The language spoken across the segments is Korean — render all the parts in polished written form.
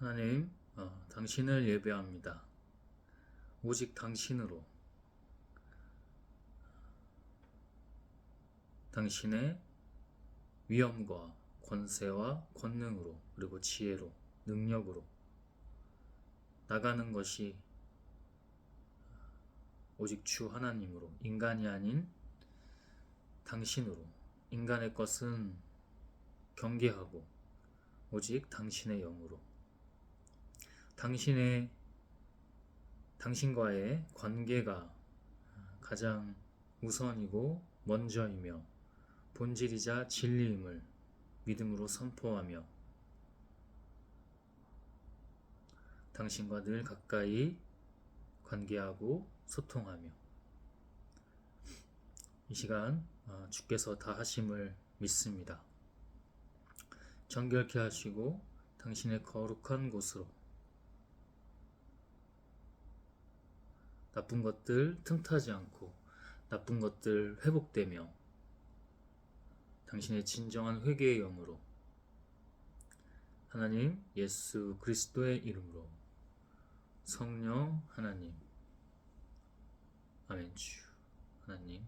하나님, 당신을 예배합니다. 오직 당신으로, 당신의 위엄과 권세와 권능으로, 그리고 지혜로, 능력으로 나가는 것이 오직 주 하나님으로, 인간이 아닌 당신으로. 인간의 것은 경계하고 오직 당신의 영으로, 당신과의 관계가 가장 우선이고 먼저이며 본질이자 진리임을 믿음으로 선포하며 당신과 늘 가까이 관계하고 소통하며 이 시간 주께서 다 하심을 믿습니다. 정결케 하시고 당신의 거룩한 곳으로 나쁜 것들 틈타지 않고 나쁜 것들 회복되며 당신의 진정한 회개의 영으로 하나님 예수 그리스도의 이름으로 성령 하나님 아멘. 주 하나님,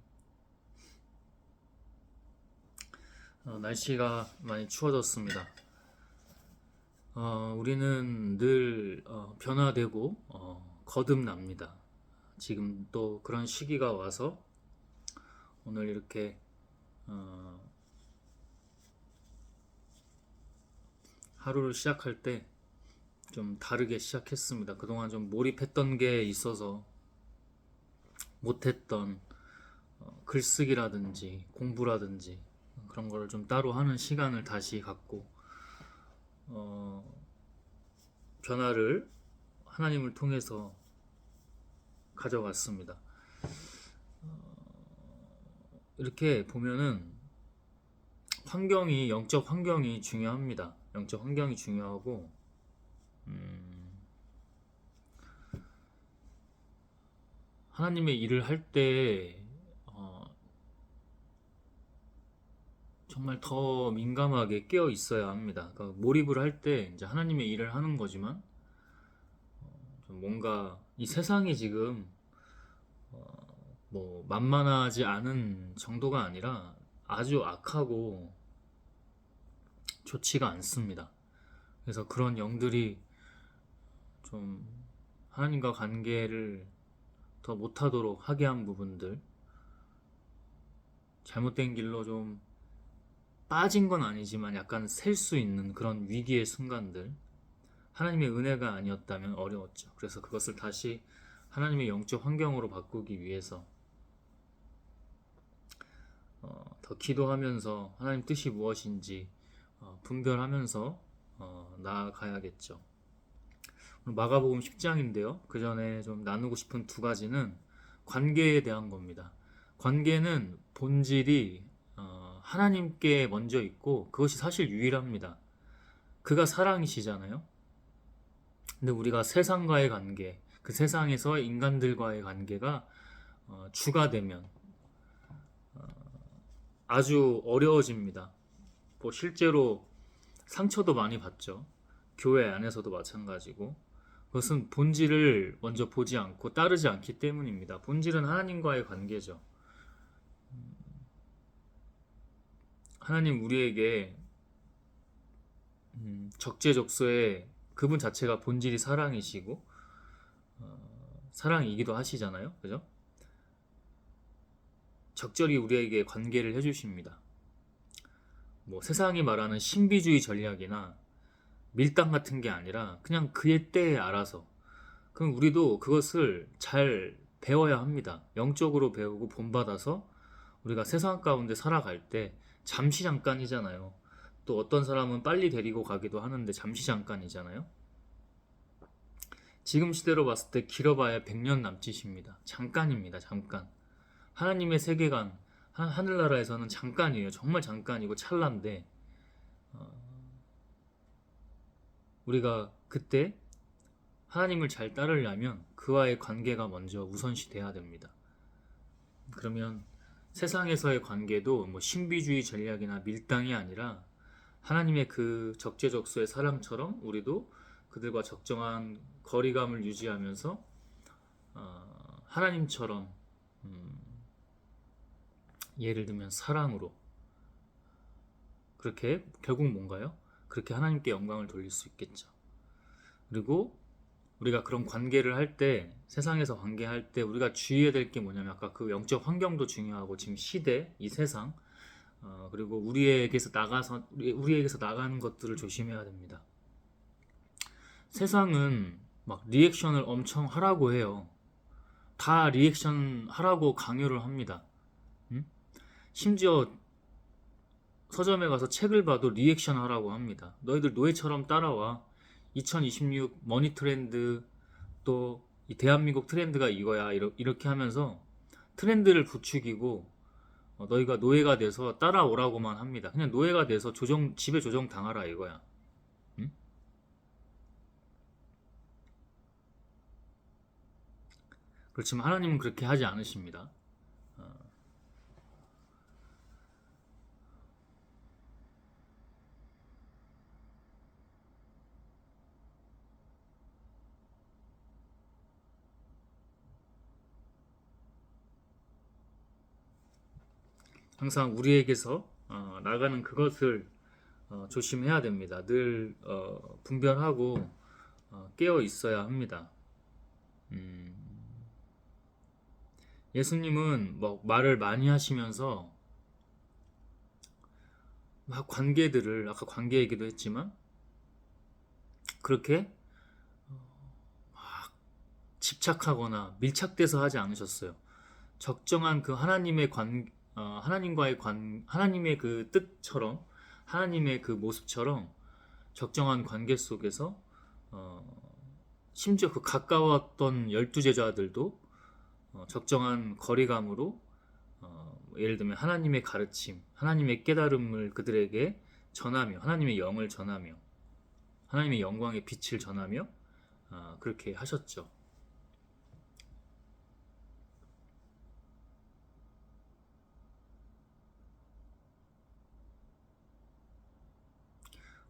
날씨가 많이 추워졌습니다. 우리는 늘 변화되고 거듭납니다. 지금 또 그런 시기가 와서 오늘 이렇게 하루를 시작할 때 좀 다르게 시작했습니다. 그동안 좀 몰입했던 게 있어서 못했던 글쓰기라든지 공부라든지 그런 거를 좀 따로 하는 시간을 다시 갖고 변화를 하나님을 통해서 가져갔습니다. 이렇게 보면은 영적 환경이 중요합니다. 영적 환경이 중요하고 하나님의 일을 할 때 정말 더 민감하게 깨어 있어야 합니다. 그러니까 몰입을 할 때 이제 하나님의 일을 하는 거지만 좀 뭔가 이 세상이 지금 뭐 만만하지 않은 정도가 아니라 아주 악하고 좋지가 않습니다. 그래서 그런 영들이 좀 하나님과 관계를 더 못하도록 하게 한 부분들, 잘못된 길로 좀 빠진 건 아니지만 약간 셀 수 있는 그런 위기의 순간들, 하나님의 은혜가 아니었다면 어려웠죠. 그래서 그것을 다시 하나님의 영적 환경으로 바꾸기 위해서 더 기도하면서 하나님 뜻이 무엇인지 분별하면서 나아가야겠죠. 오늘 마가복음 10장인데요. 그 전에 좀 나누고 싶은 두 가지는 관계에 대한 겁니다. 관계는 본질이 하나님께 먼저 있고 그것이 사실 유일합니다. 그가 사랑이시잖아요. 근데 우리가 세상과의 관계, 그 세상에서 인간들과의 관계가 주가 되면 아주 어려워집니다. 뭐 실제로 상처도 많이 받죠. 교회 안에서도 마찬가지고. 그것은 본질을 먼저 보지 않고 따르지 않기 때문입니다. 본질은 하나님과의 관계죠. 하나님 우리에게 적재적소에 그분 자체가 본질이 사랑이시고 사랑이기도 하시잖아요. 그죠? 적절히 우리에게 관계를 해주십니다. 뭐 세상이 말하는 신비주의 전략이나 밀당 같은 게 아니라 그냥 그의 때에 알아서. 그럼 우리도 그것을 잘 배워야 합니다. 영적으로 배우고 본받아서 우리가 세상 가운데 살아갈 때 잠시 잠깐이잖아요. 또 어떤 사람은 빨리 데리고 가기도 하는데 잠시 잠깐이잖아요. 지금 시대로 봤을 때 길어봐야 100년 남짓입니다. 잠깐입니다. 잠깐. 하나님의 세계관, 하늘나라에서는 잠깐이에요. 정말 잠깐이고 찰나인데 우리가 그때 하나님을 잘 따르려면 그와의 관계가 먼저 우선시 돼야 됩니다. 그러면 세상에서의 관계도 뭐 신비주의 전략이나 밀당이 아니라 하나님의 그 적재적소의 사랑처럼 우리도 그들과 적정한 거리감을 유지하면서 하나님처럼 예를 들면 사랑으로 그렇게 결국 뭔가요? 그렇게 하나님께 영광을 돌릴 수 있겠죠. 그리고 우리가 그런 관계를 할 때, 세상에서 관계할 때 우리가 주의해야 될 게 뭐냐면 아까 그 영적 환경도 중요하고 지금 시대, 이 세상 그리고 우리에게서 나가는 것들을 조심해야 됩니다. 세상은 막 리액션을 엄청 하라고 해요. 다 리액션 하라고 강요를 합니다. 심지어 서점에 가서 책을 봐도 리액션 하라고 합니다. 너희들 노예처럼 따라와. 2026 머니 트렌드 또 이 대한민국 트렌드가 이거야. 이렇게 하면서 트렌드를 부추기고 너희가 노예가 돼서 따라오라고만 합니다. 그냥 노예가 돼서 지배 조정 당하라 이거야. 응? 그렇지만 하나님은 그렇게 하지 않으십니다. 항상 우리에게서 나가는 그것을 조심해야 됩니다. 늘 분별하고 깨어 있어야 합니다. 예수님은 뭐 말을 많이 하시면서 막 관계들을 아까 관계 얘기도 했지만 그렇게 막 집착하거나 밀착돼서 하지 않으셨어요. 적정한 그 하나님의 그 뜻처럼 하나님의 그 모습처럼 적정한 관계 속에서 심지어 그 가까웠던 12제자들도 적정한 거리감으로 예를 들면 하나님의 가르침, 하나님의 깨달음을 그들에게 전하며 하나님의 영을 전하며 하나님의 영광의 빛을 전하며 그렇게 하셨죠.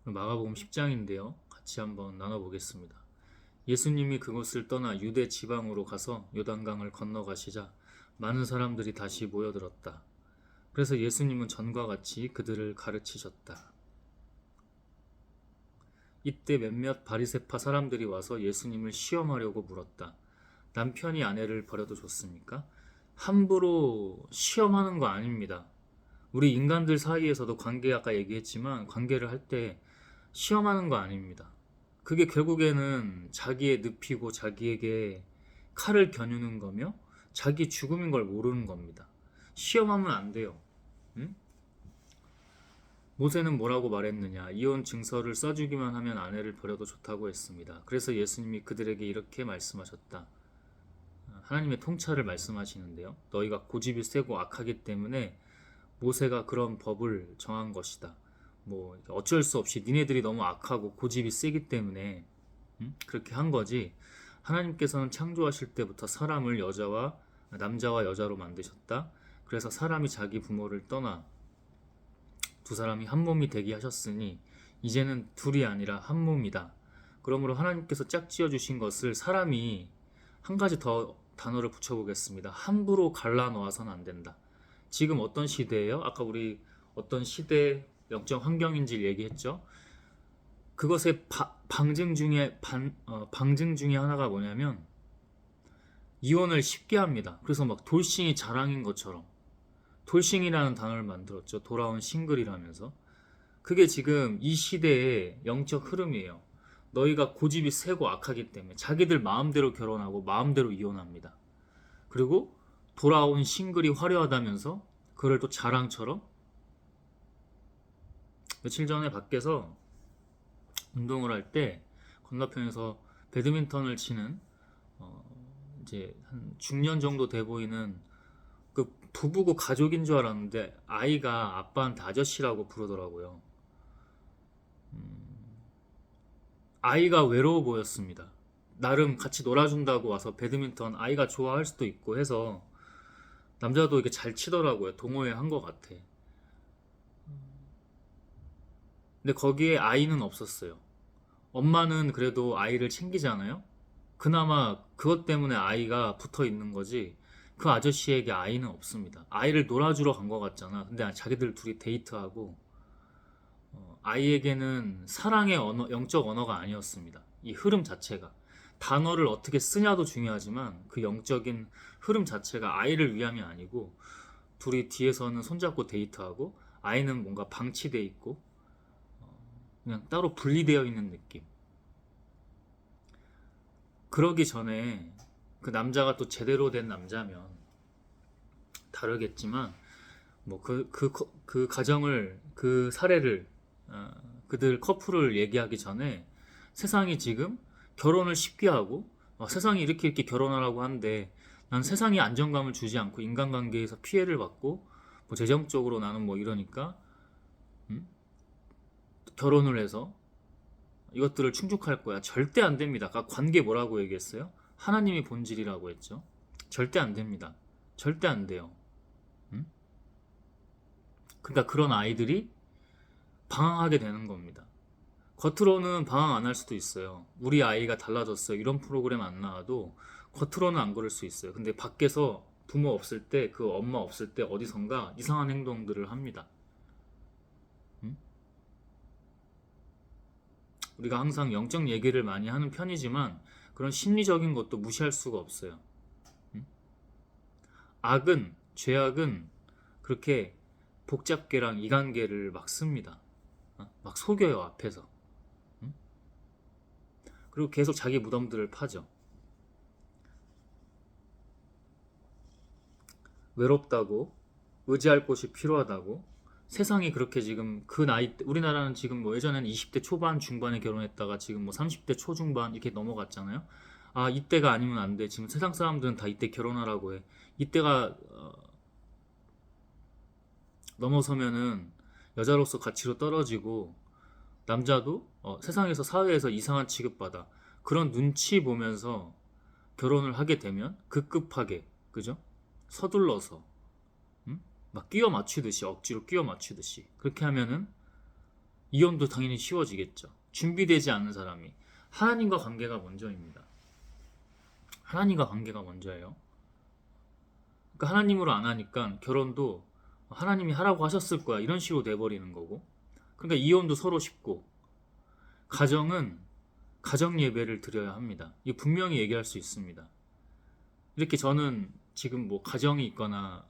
마가복음 10장인데요. 같이 한번 나눠보겠습니다. 예수님이 그곳을 떠나 유대 지방으로 가서 요단강을 건너가시자 많은 사람들이 다시 모여들었다. 그래서 예수님은 전과 같이 그들을 가르치셨다. 이때 몇몇 바리새파 사람들이 와서 예수님을 시험하려고 물었다. 남편이 아내를 버려도 좋습니까? 함부로 시험하는 거 아닙니다. 우리 인간들 사이에서도 아까 얘기했지만 관계를 할 때 시험하는 거 아닙니다. 그게 결국에는 자기의 늪이고 자기에게 칼을 겨누는 거며 자기 죽음인 걸 모르는 겁니다. 시험하면 안 돼요. 응? 모세는 뭐라고 말했느냐? 이혼 증서를 써주기만 하면 아내를 버려도 좋다고 했습니다. 그래서 예수님이 그들에게 이렇게 말씀하셨다. 하나님의 통찰을 말씀하시는데요. 너희가 고집이 세고 악하기 때문에 모세가 그런 법을 정한 것이다. 뭐 어쩔 수 없이 니네들이 너무 악하고 고집이 세기 때문에 그렇게 한 거지. 하나님께서는 창조하실 때부터 사람을 남자와 여자로 만드셨다. 그래서 사람이 자기 부모를 떠나 두 사람이 한 몸이 되게 하셨으니 이제는 둘이 아니라 한 몸이다. 그러므로 하나님께서 짝지어 주신 것을 사람이 한 가지 더 단어를 붙여보겠습니다. 함부로 갈라놓아서는 안 된다. 지금 어떤 시대예요? 아까 우리 어떤 시대 영적 환경인지를 얘기했죠. 그것의 방증 중에 하나가 뭐냐면 이혼을 쉽게 합니다. 그래서 막 돌싱이 자랑인 것처럼 돌싱이라는 단어를 만들었죠. 돌아온 싱글이라면서. 그게 지금 이 시대의 영적 흐름이에요. 너희가 고집이 세고 악하기 때문에 자기들 마음대로 결혼하고 마음대로 이혼합니다. 그리고 돌아온 싱글이 화려하다면서 그걸 또 자랑처럼. 며칠 전에 밖에서 운동을 할 때 건너편에서 배드민턴을 치는 이제 한 중년 정도 돼 보이는 그 부부고 가족인 줄 알았는데 아이가 아빠한테 아저씨라고 부르더라고요. 아이가 외로워 보였습니다. 나름 같이 놀아준다고 와서 배드민턴 아이가 좋아할 수도 있고 해서 남자도 이게 잘 치더라고요. 동호회 한 것 같아. 근데 거기에 아이는 없었어요. 엄마는 그래도 아이를 챙기잖아요. 그나마 그것 때문에 아이가 붙어 있는 거지. 그 아저씨에게 아이는 없습니다. 아이를 놀아주러 간 것 같잖아. 근데 자기들 둘이 데이트하고 아이에게는 사랑의 언어, 영적 언어가 아니었습니다. 이 흐름 자체가. 단어를 어떻게 쓰냐도 중요하지만 그 영적인 흐름 자체가 아이를 위함이 아니고 둘이 뒤에서는 손잡고 데이트하고 아이는 뭔가 방치돼 있고 그냥 따로 분리되어 있는 느낌. 그러기 전에 그 남자가 또 제대로 된 남자면 다르겠지만 뭐 그 가정을 그 사례를 그들 커플을 얘기하기 전에 세상이 지금 결혼을 쉽게 하고 세상이 이렇게 결혼하라고 하는데 난 세상이 안정감을 주지 않고 인간관계에서 피해를 받고 뭐 재정적으로 나는 뭐 이러니까 음? 결혼을 해서 이것들을 충족할 거야. 절대 안 됩니다. 아까 관계 뭐라고 얘기했어요? 하나님이 본질이라고 했죠. 절대 안 됩니다. 절대 안 돼요. 음? 그러니까 그런 아이들이 방황하게 되는 겁니다. 겉으로는 방황 안 할 수도 있어요. 우리 아이가 달라졌어요. 이런 프로그램 안 나와도 겉으로는 안 그럴 수 있어요. 근데 밖에서 부모 없을 때, 그 엄마 없을 때 어디선가 이상한 행동들을 합니다. 음? 우리가 항상 영적 얘기를 많이 하는 편이지만 그런 심리적인 것도 무시할 수가 없어요. 음? 악은, 죄악은 그렇게 복잡계랑 이간계를 막 씁니다. 막 속여요, 앞에서. 음? 그리고 계속 자기 무덤들을 파죠. 외롭다고, 의지할 곳이 필요하다고, 세상이 그렇게 지금 그 나이 때, 우리나라는 지금 뭐 예전에는 20대 초반 중반에 결혼했다가 지금 뭐 30대 초중반 이렇게 넘어갔잖아요. 아, 이때가 아니면 안 돼. 지금 세상 사람들은 다 이때 결혼하라고 해. 이때가 넘어서면은 여자로서 가치로 떨어지고 남자도 세상에서 사회에서 이상한 취급받아. 그런 눈치 보면서 결혼을 하게 되면 급급하게, 그죠? 서둘러서 막 끼워 맞추듯이, 억지로 끼워 맞추듯이 그렇게 하면은 이혼도 당연히 쉬워지겠죠. 준비되지 않은 사람이. 하나님과 관계가 먼저입니다. 하나님과 관계가 먼저예요. 그러니까 하나님으로 안 하니까 결혼도 하나님이 하라고 하셨을 거야 이런 식으로 돼버리는 거고. 그러니까 이혼도 서로 쉽고. 가정은 가정 예배를 드려야 합니다. 이 분명히 얘기할 수 있습니다. 이렇게 저는 지금 뭐 가정이 있거나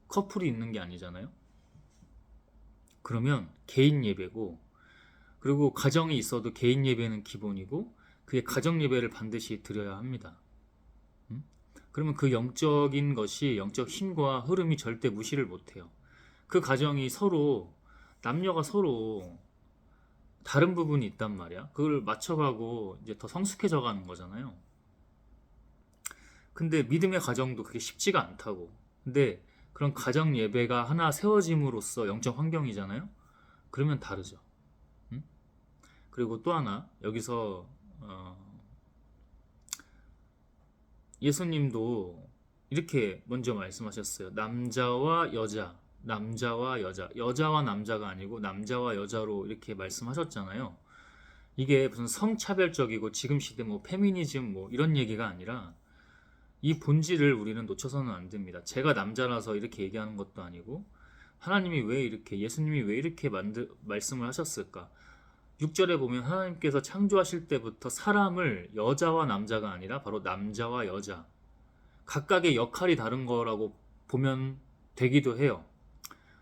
커플이 있는 게 아니잖아요. 그러면 개인 예배고, 그리고 가정이 있어도 개인 예배는 기본이고 그게 가정 예배를 반드시 드려야 합니다. 그러면 그 영적인 것이, 영적 힘과 흐름이 절대 무시를 못해요. 그 가정이 서로, 남녀가 서로 다른 부분이 있단 말이야. 그걸 맞춰가고 이제 더 성숙해져 가는 거잖아요. 근데 믿음의 가정도 그게 쉽지가 않다고. 근데 그런 가정 예배가 하나 세워짐으로써 영적 환경이잖아요. 그러면 다르죠. 음? 그리고 또 하나 여기서 예수님도 이렇게 먼저 말씀하셨어요. 남자와 여자, 남자와 여자, 여자와 남자가 아니고 남자와 여자로 이렇게 말씀하셨잖아요. 이게 무슨 성차별적이고 지금 시대 뭐 페미니즘 뭐 이런 얘기가 아니라 이 본질을 우리는 놓쳐서는 안 됩니다. 제가 남자라서 이렇게 얘기하는 것도 아니고 하나님이 왜 이렇게, 예수님이 왜 이렇게 말씀을 하셨을까? 6절에 보면 하나님께서 창조하실 때부터 사람을 여자와 남자가 아니라 바로 남자와 여자, 각각의 역할이 다른 거라고 보면 되기도 해요.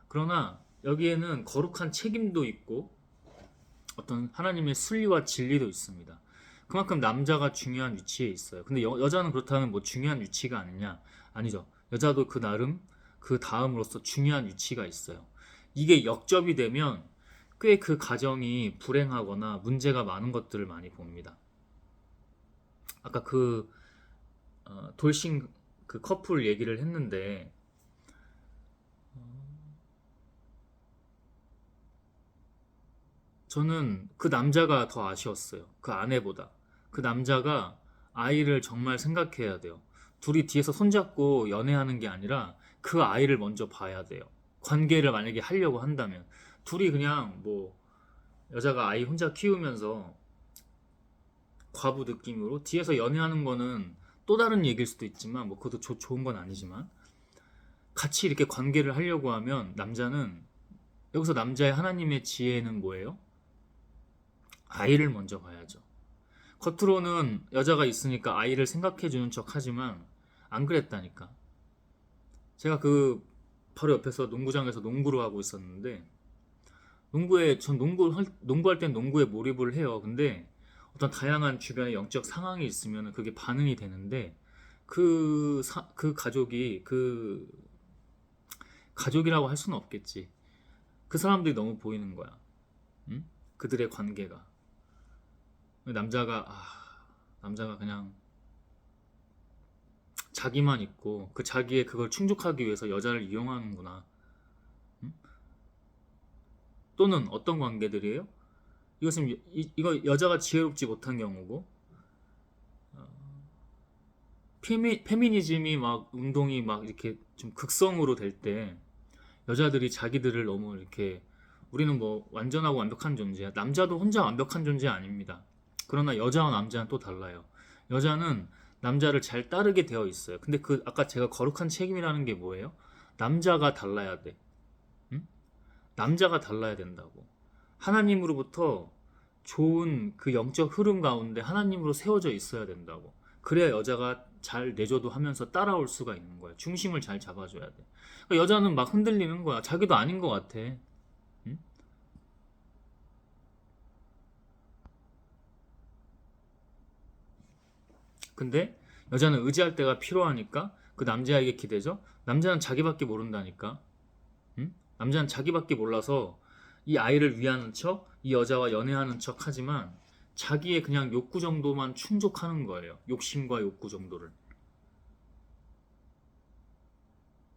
그러나 여기에는 거룩한 책임도 있고 어떤 하나님의 순리와 진리도 있습니다. 그만큼 남자가 중요한 위치에 있어요. 근데 여자는 그렇다면 뭐 중요한 위치가 아니냐? 아니죠. 여자도 그 나름 그 다음으로서 중요한 위치가 있어요. 이게 역접이 되면 꽤 그 가정이 불행하거나 문제가 많은 것들을 많이 봅니다. 아까 그 돌싱 그 커플 얘기를 했는데 저는 그 남자가 더 아쉬웠어요. 그 아내보다. 그 남자가 아이를 정말 생각해야 돼요. 둘이 뒤에서 손잡고 연애하는 게 아니라 그 아이를 먼저 봐야 돼요. 관계를 만약에 하려고 한다면. 둘이 그냥 뭐 여자가 아이 혼자 키우면서 과부 느낌으로 뒤에서 연애하는 거는 또 다른 얘기일 수도 있지만 뭐 그것도 좋은 건 아니지만 같이 이렇게 관계를 하려고 하면 남자는 여기서 남자의 하나님의 지혜는 뭐예요? 아이를 먼저 봐야죠. 겉으로는 여자가 있으니까 아이를 생각해 주는 척 하지만 안 그랬다니까. 제가 그 바로 옆에서 농구장에서 농구를 하고 있었는데 전 농구할 땐 농구에 몰입을 해요. 근데 어떤 다양한 주변의 영적 상황이 있으면 그게 반응이 되는데 그 가족이라고 할 수는 없겠지. 그 사람들이 너무 보이는 거야. 응? 그들의 관계가. 남자가 그냥 자기만 있고 그 자기의 그걸 충족하기 위해서 여자를 이용하는구나. 응? 또는 어떤 관계들이에요? 이것은 이거 여자가 지혜롭지 못한 경우고 페미니즘이 막 운동이 막 이렇게 좀 극성으로 될 때 여자들이 자기들을 너무 이렇게 우리는 뭐 완전하고 완벽한 존재야. 남자도 혼자 완벽한 존재 아닙니다. 그러나 여자와 남자는 또 달라요. 여자는 남자를 잘 따르게 되어 있어요. 근데 아까 제가 거룩한 책임이라는 게 뭐예요? 남자가 달라야 돼. 응? 남자가 달라야 된다고. 하나님으로부터 좋은 그 영적 흐름 가운데 하나님으로 세워져 있어야 된다고. 그래야 여자가 잘 내줘도 하면서 따라올 수가 있는 거야. 중심을 잘 잡아줘야 돼. 그러니까 여자는 막 흔들리는 거야. 자기도 아닌 것 같아. 응? 근데 여자는 의지할 때가 필요하니까 그 남자에게 기대죠. 남자는 자기밖에 모른다니까. 응? 남자는 자기밖에 몰라서 이 아이를 위하는 척, 이 여자와 연애하는 척 하지만 자기의 그냥 욕구 정도만 충족하는 거예요. 욕심과 욕구 정도를.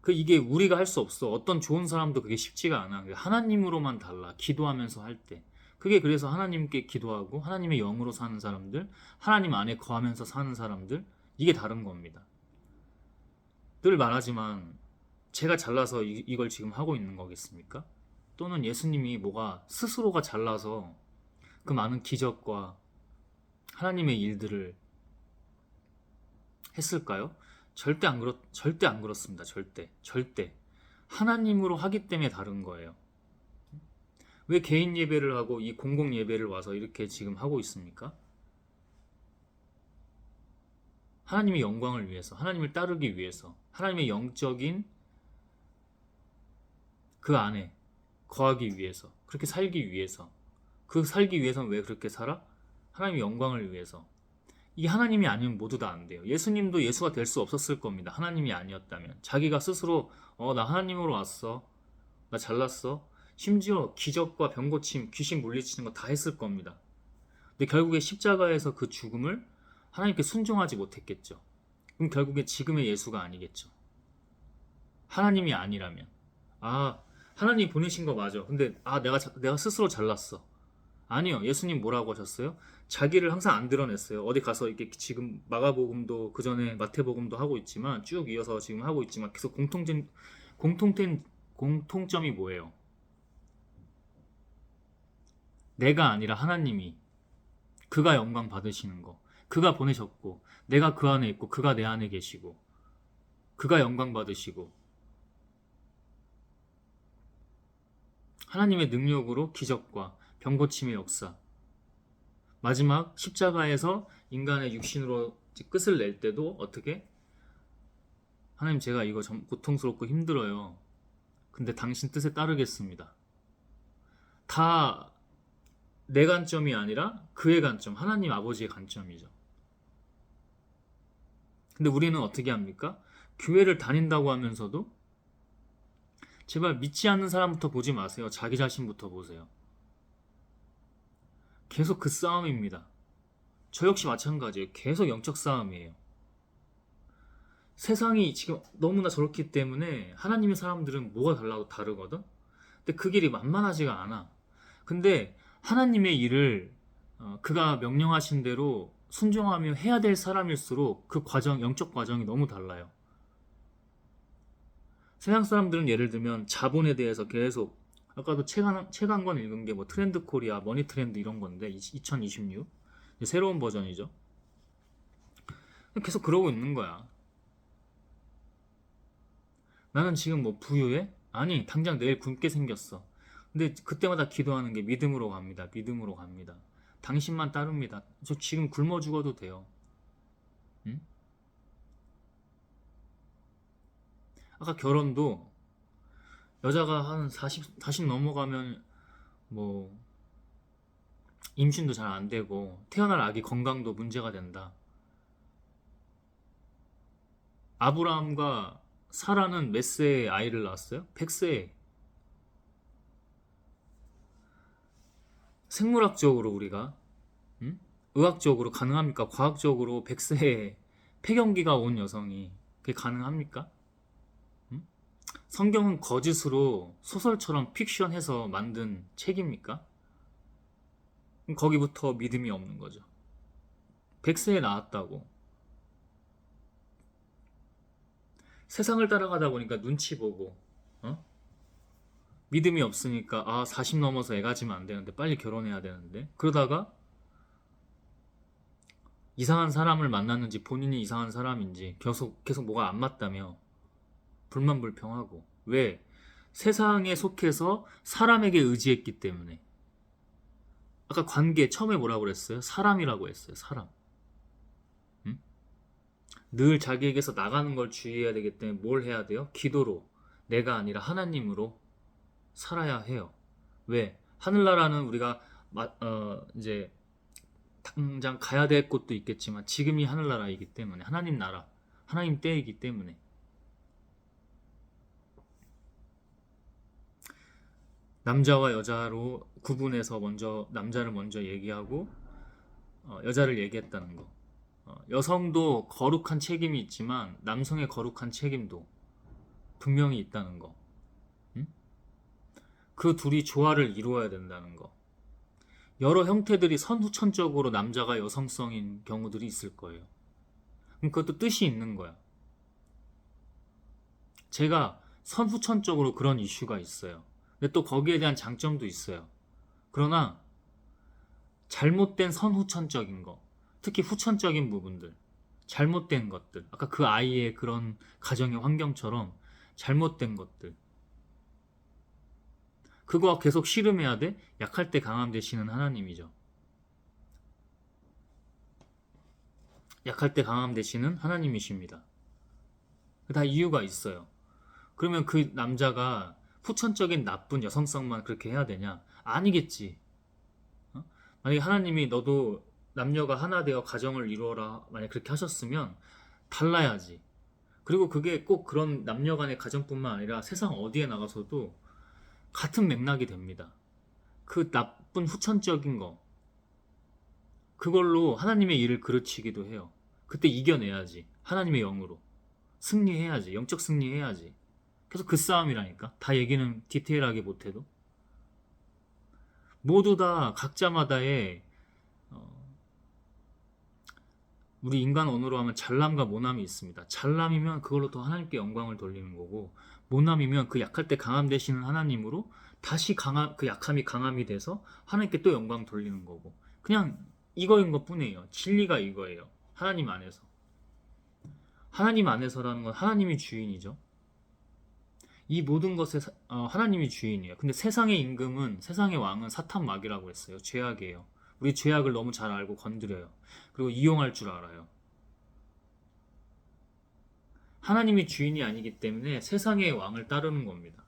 이게 우리가 할 수 없어. 어떤 좋은 사람도 그게 쉽지가 않아. 하나님으로만 달라. 기도하면서 할 때. 그게 그래서 하나님께 기도하고 하나님의 영으로 사는 사람들, 하나님 안에 거하면서 사는 사람들, 이게 다른 겁니다. 늘 말하지만 제가 잘나서 이걸 지금 하고 있는 거겠습니까? 또는 예수님이 스스로가 잘나서 그 많은 기적과 하나님의 일들을 했을까요? 절대 안 그렇습니다. 절대. 하나님으로 하기 때문에 다른 거예요. 왜 개인 예배를 하고 이 공공 예배를 와서 이렇게 지금 하고 있습니까? 하나님의 영광을 위해서, 하나님을 따르기 위해서, 하나님의 영적인 그 안에 거하기 위해서, 그렇게 살기 위해서. 그 살기 위해서는 왜 그렇게 살아? 하나님의 영광을 위해서. 이 하나님이 아니면 모두 다 안 돼요. 예수님도 예수가 될 수 없었을 겁니다. 하나님이 아니었다면. 자기가 스스로 나 하나님으로 왔어. 나 잘났어. 심지어 기적과 병고침, 귀신 물리치는 거 다 했을 겁니다. 근데 결국에 십자가에서 그 죽음을 하나님께 순종하지 못했겠죠. 그럼 결국에 지금의 예수가 아니겠죠. 하나님이 아니라면. 하나님이 보내신 거 맞아. 근데 내가 스스로 잘났어. 아니요. 예수님 뭐라고 하셨어요? 자기를 항상 안 드러냈어요. 어디 가서 이렇게 지금 마가복음도 그 전에 마태복음도 하고 있지만 쭉 이어서 지금 하고 있지만 계속 공통점이 뭐예요? 내가 아니라 하나님이 그가 영광 받으시는 거. 그가 보내셨고 내가 그 안에 있고 그가 내 안에 계시고 그가 영광 받으시고 하나님의 능력으로 기적과 병고침의 역사 마지막 십자가에서 인간의 육신으로 끝을 낼 때도 어떻게? 하나님 제가 이거 고통스럽고 힘들어요. 근데 당신 뜻에 따르겠습니다. 다 내 관점이 아니라 그의 관점, 하나님 아버지의 관점이죠. 근데 우리는 어떻게 합니까? 교회를 다닌다고 하면서도 제발 믿지 않는 사람부터 보지 마세요. 자기 자신부터 보세요. 계속 그 싸움입니다. 저 역시 마찬가지예요. 계속 영적 싸움이에요. 세상이 지금 너무나 저렇기 때문에 하나님의 사람들은 뭐가 달라도 다르거든? 근데 그 길이 만만하지가 않아. 근데 하나님의 일을 그가 명령하신 대로 순종하며 해야 될 사람일수록 그 영적 과정이 너무 달라요. 세상 사람들은 예를 들면 자본에 대해서 계속 아까도 책 한 권 읽은 게 트렌드 코리아, 머니 트렌드 이런 건데 2026 새로운 버전이죠. 계속 그러고 있는 거야. 나는 지금 뭐 부유해? 아니, 당장 내일 굶게 생겼어. 근데 그때마다 기도하는 게 믿음으로 갑니다. 믿음으로 갑니다. 당신만 따릅니다. 저 지금 굶어 죽어도 돼요. 응? 아까 결혼도 여자가 한 40 넘어가면 뭐 임신도 잘 안 되고 태어날 아기 건강도 문제가 된다. 아브라함과 사라는 몇 세에 아이를 낳았어요? 100세에. 생물학적으로 우리가 의학적으로 가능합니까? 과학적으로 100세에 폐경기가 온 여성이 그게 가능합니까? 음? 성경은 거짓으로 소설처럼 픽션해서 만든 책입니까? 거기부터 믿음이 없는 거죠. 100세에 나왔다고. 세상을 따라가다 보니까 눈치 보고 어? 믿음이 없으니까 40 넘어서 애 가지면 안 되는데 빨리 결혼해야 되는데 그러다가 이상한 사람을 만났는지 본인이 이상한 사람인지 계속 뭐가 안 맞다며 불만불평하고 왜? 세상에 속해서 사람에게 의지했기 때문에. 아까 관계 처음에 뭐라고 그랬어요? 사람이라고 했어요. 사람. 응? 늘 자기에게서 나가는 걸 주의해야 되기 때문에 뭘 해야 돼요? 기도로 내가 아니라 하나님으로 살아야 해요. 왜? 하늘나라는 우리가 이제 당장 가야 될 곳도 있겠지만 지금이 하늘나라이기 때문에 하나님 나라, 하나님 때이기 때문에 남자와 여자로 구분해서 먼저 남자를 먼저 얘기하고 여자를 얘기했다는 거. 여성도 거룩한 책임이 있지만 남성의 거룩한 책임도 분명히 있다는 거. 응? 그 둘이 조화를 이루어야 된다는 거. 여러 형태들이 선후천적으로 남자가 여성성인 경우들이 있을 거예요. 그것도 뜻이 있는 거야. 제가 선후천적으로 그런 이슈가 있어요. 근데 또 거기에 대한 장점도 있어요. 그러나 잘못된 선후천적인 거, 특히 후천적인 부분들, 잘못된 것들, 아까 그 아이의 그런 가정의 환경처럼 잘못된 것들, 그거 계속 씨름해야 돼? 약할 때 강함 되시는 하나님이죠. 약할 때 강함 되시는 하나님이십니다. 다 이유가 있어요. 그러면 그 남자가 후천적인 나쁜 여성성만 그렇게 해야 되냐? 아니겠지. 만약에 하나님이 너도 남녀가 하나 되어 가정을 이루어라 만약 그렇게 하셨으면 달라야지. 그리고 그게 꼭 그런 남녀 간의 가정뿐만 아니라 세상 어디에 나가서도 같은 맥락이 됩니다. 그 나쁜 후천적인 거 그걸로 하나님의 일을 그르치기도 해요. 그때 이겨내야지. 하나님의 영으로 승리해야지. 영적 승리해야지. 그래서 그 싸움이라니까. 다 얘기는 디테일하게 못해도 모두 다 각자마다의 우리 인간 언어로 하면 잘남과 모남이 있습니다. 잘남이면 그걸로 더 하나님께 영광을 돌리는 거고 모남이면 그 약할 때 강함 되시는 하나님으로 다시 그 약함이 강함이 돼서 하나님께 또 영광 돌리는 거고 그냥 이거인 것 뿐이에요. 진리가 이거예요. 하나님 안에서. 하나님 안에서라는 건 하나님이 주인이죠. 이 모든 것에 하나님이 주인이에요. 근데 세상의 임금은 세상의 왕은 사탄 마귀라고 했어요. 죄악이에요. 우리 죄악을 너무 잘 알고 건드려요. 그리고 이용할 줄 알아요. 하나님이 주인이 아니기 때문에 세상의 왕을 따르는 겁니다.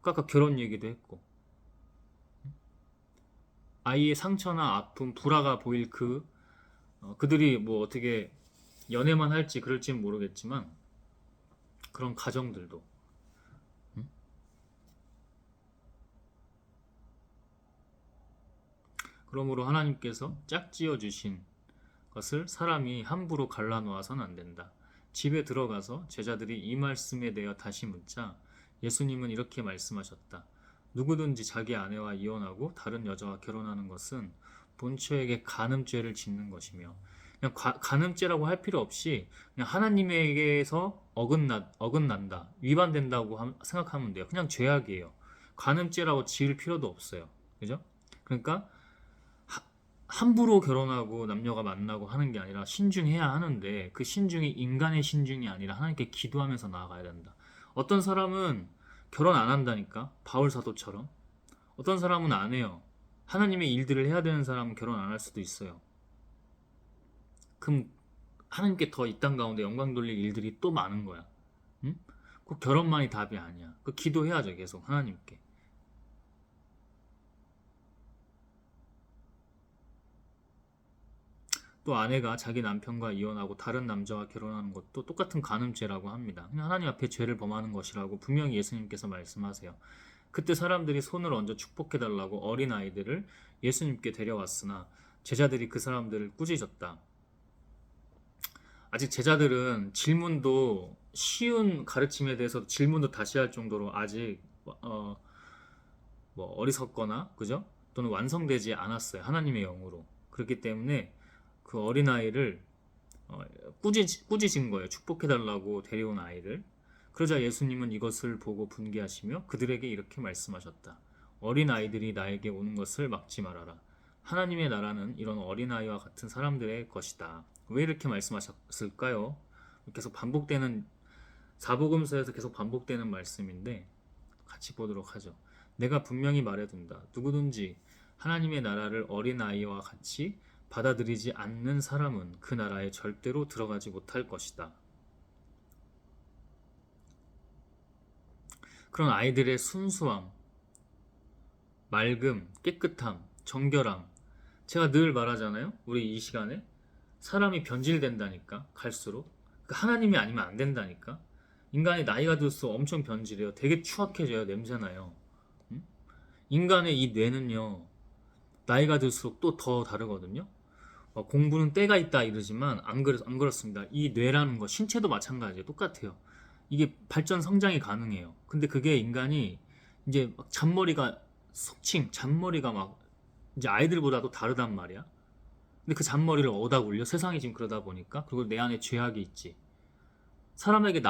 아까 결혼 얘기도 했고 아이의 상처나 아픔, 불화가 보일 그들이 뭐 어떻게 연애만 할지 그럴지는 모르겠지만 그런 가정들도 그러므로 하나님께서 짝지어 주신 것을 사람이 함부로 갈라놓아서는 안 된다. 집에 들어가서 제자들이 이 말씀에 대해 다시 묻자 예수님은 이렇게 말씀하셨다. 누구든지 자기 아내와 이혼하고 다른 여자와 결혼하는 것은 본처에게 간음죄를 짓는 것이며 그냥 간음죄라고 할 필요 없이 그냥 하나님에게서 어긋난다, 위반된다고 생각하면 돼요. 그냥 죄악이에요. 간음죄라고 지을 필요도 없어요. 그죠? 그러니까 함부로 결혼하고 남녀가 만나고 하는 게 아니라 신중해야 하는데, 그 신중이 인간의 신중이 아니라 하나님께 기도하면서 나아가야 된다. 어떤 사람은 결혼 안 한다니까, 바울 사도처럼. 어떤 사람은 안 해요. 하나님의 일들을 해야 되는 사람은 결혼 안 할 수도 있어요. 그럼 하나님께 더 이 땅 가운데 영광 돌릴 일들이 또 많은 거야. 응? 꼭 결혼만이 답이 아니야. 그 기도해야죠, 계속 하나님께. 또 아내가 자기 남편과 이혼하고 다른 남자와 결혼하는 것도 똑같은 간음죄라고 합니다. 그냥 하나님 앞에 죄를 범하는 것이라고 분명히 예수님께서 말씀하세요. 그때 사람들이 손을 얹어 축복해달라고 어린아이들을 예수님께 데려왔으나 제자들이 그 사람들을 꾸짖었다. 아직 제자들은 질문도, 쉬운 가르침에 대해서 질문도 다시 할 정도로 아직 뭐 어리석거나, 그죠? 또는 완성되지 않았어요. 하나님의 영으로. 그렇기 때문에 그 어린아이를 꾸짖은 거예요. 축복해달라고 데려온 아이를. 그러자 예수님은 이것을 보고 분개하시며 그들에게 이렇게 말씀하셨다. 어린아이들이 나에게 오는 것을 막지 말아라. 하나님의 나라는 이런 어린아이와 같은 사람들의 것이다. 왜 이렇게 말씀하셨을까요? 계속 반복되는, 사복음서에서 계속 반복되는 말씀인데 같이 보도록 하죠. 내가 분명히 말해둔다. 누구든지 하나님의 나라를 어린아이와 같이 받아들이지 않는 사람은 그 나라에 절대로 들어가지 못할 것이다. 그런 아이들의 순수함, 맑음, 깨끗함, 정결함. 제가 늘 말하잖아요. 우리 이 시간에 사람이 변질된다니까, 갈수록. 하나님이 아니면 안 된다니까. 인간이 나이가 들수록 엄청 변질해요. 되게 추악해져요. 냄새나요. 인간의 이 뇌는요, 나이가 들수록 또 더 다르거든요. 공부는 때가 있다 이러지만 안 그렇습니다. 이 뇌라는 거, 신체도 마찬가지예요. 똑같아요. 이게 발전 성장이 가능해요. 근데 그게 인간이 이제 막 잔머리가 막 이제 아이들보다도 다르단 말이야. 근데 그 잔머리를 얻어 굴려. 세상이 지금 그러다 보니까. 그리고 내 안에 죄악이 있지. 사람에게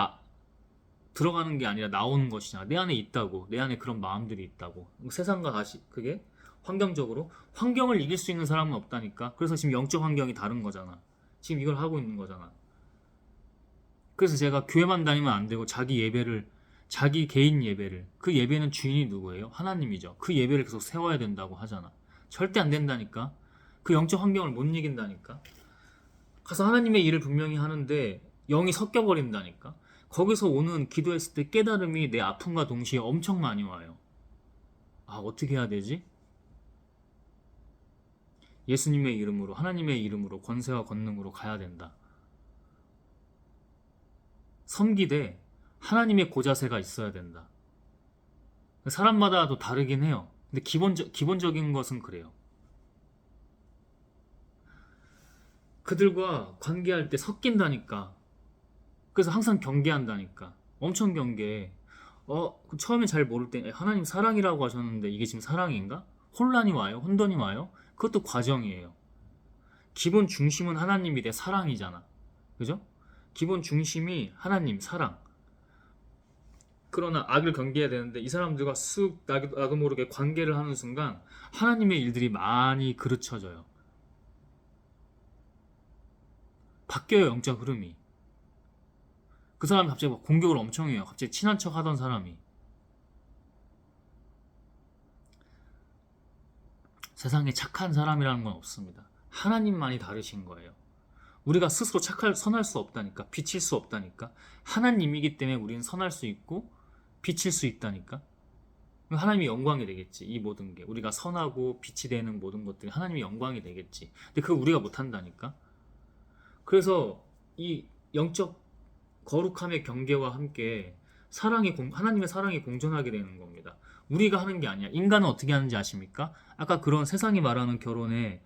들어가는 게 아니라 나오는 것이잖아. 내 안에 있다고. 내 안에 그런 마음들이 있다고. 세상과 다시 그게 환경적으로, 환경을 이길 수 있는 사람은 없다니까. 그래서 지금 영적 환경이 다른 거잖아. 지금 이걸 하고 있는 거잖아. 그래서 제가 교회만 다니면 안 되고 자기 개인 예배를, 그 예배는 주인이 누구예요? 하나님이죠. 그 예배를 계속 세워야 된다고 하잖아. 절대 안 된다니까. 그 영적 환경을 못 이긴다니까. 가서 하나님의 일을 분명히 하는데 영이 섞여버린다니까. 거기서 오는, 기도했을 때 깨달음이 내 아픔과 동시에 엄청 많이 와요. 아, 어떻게 해야 되지? 예수님의 이름으로, 하나님의 이름으로, 권세와 권능으로 가야 된다. 섬기되 하나님의 고자세가 있어야 된다. 사람마다도 다르긴 해요. 근데 기본적인 것은 그래요. 그들과 관계할 때 섞인다니까. 그래서 항상 경계한다니까. 엄청 경계해. 처음에 잘 모를 때 하나님 사랑이라고 하셨는데 이게 지금 사랑인가? 혼란이 와요? 혼돈이 와요? 그것도 과정이에요. 기본 중심은 하나님이 돼 사랑이잖아. 그죠? 기본 중심이 하나님, 사랑. 그러나 악을 경계해야 되는데 이 사람들과 쓱 나도 모르게 관계를 하는 순간 하나님의 일들이 많이 그르쳐져요. 바뀌어요, 영적 흐름이. 그 사람이 갑자기 막 공격을 엄청 해요. 갑자기 친한 척 하던 사람이. 세상에 착한 사람이라는 건 없습니다. 하나님만이 다르신 거예요. 우리가 스스로 선할 수 없다니까. 비칠 수 없다니까. 하나님이기 때문에 우리는 선할 수 있고 비칠 수 있다니까. 하나님이 영광이 되겠지. 이 모든 게 우리가 선하고 빛이 되는 모든 것들이 하나님이 영광이 되겠지. 근데 그걸 우리가 못한다니까. 그래서 이 영적 거룩함의 경계와 함께 하나님의 사랑이 공존하게 되는 겁니다. 우리가 하는 게 아니야. 인간은 어떻게 하는지 아십니까? 아까 그런 세상이 말하는 결혼에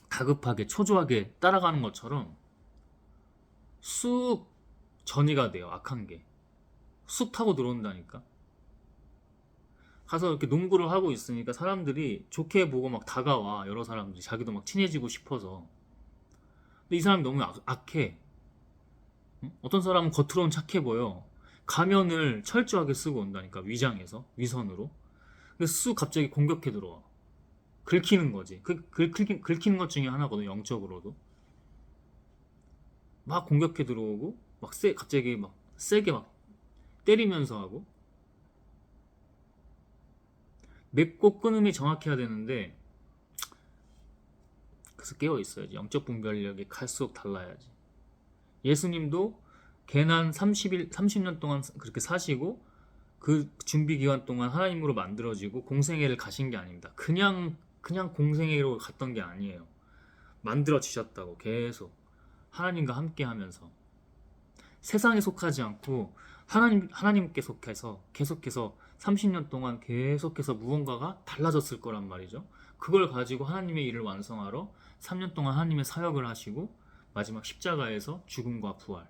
다급하게 초조하게 따라가는 것처럼 쑥 전이가 돼요. 악한 게 쑥 타고 들어온다니까. 가서 이렇게 농구를 하고 있으니까 사람들이 좋게 보고 막 다가와. 여러 사람들이 자기도 막 친해지고 싶어서. 근데 이 사람이 너무 악해. 어떤 사람은 겉으로는 착해 보여. 가면을 철저하게 쓰고 온다니까. 위장해서, 위선으로. 근데 쑥 갑자기 공격해 들어와. 긁히는 거지. 긁히는 것 중에 하나거든. 영적으로도 막 공격해 들어오고 막 갑자기 막 세게 막 때리면서 하고, 맺고 끊음이 정확해야 되는데, 그래서 깨어 있어야지. 영적 분별력이 갈수록 달라야지. 예수님도 계난 30년 동안 그렇게 사시고 그 준비 기간 동안 하나님으로 만들어지고 공생애를 가신 게 아닙니다. 그냥 공생애로 갔던 게 아니에요. 만들어지셨다고. 계속 하나님과 함께 하면서 세상에 속하지 않고 하나님께 속해서 계속해서 30년 동안 계속해서 무언가가 달라졌을 거란 말이죠. 그걸 가지고 하나님의 일을 완성하러 3년 동안 하나님의 사역을 하시고 마지막 십자가에서 죽음과 부활.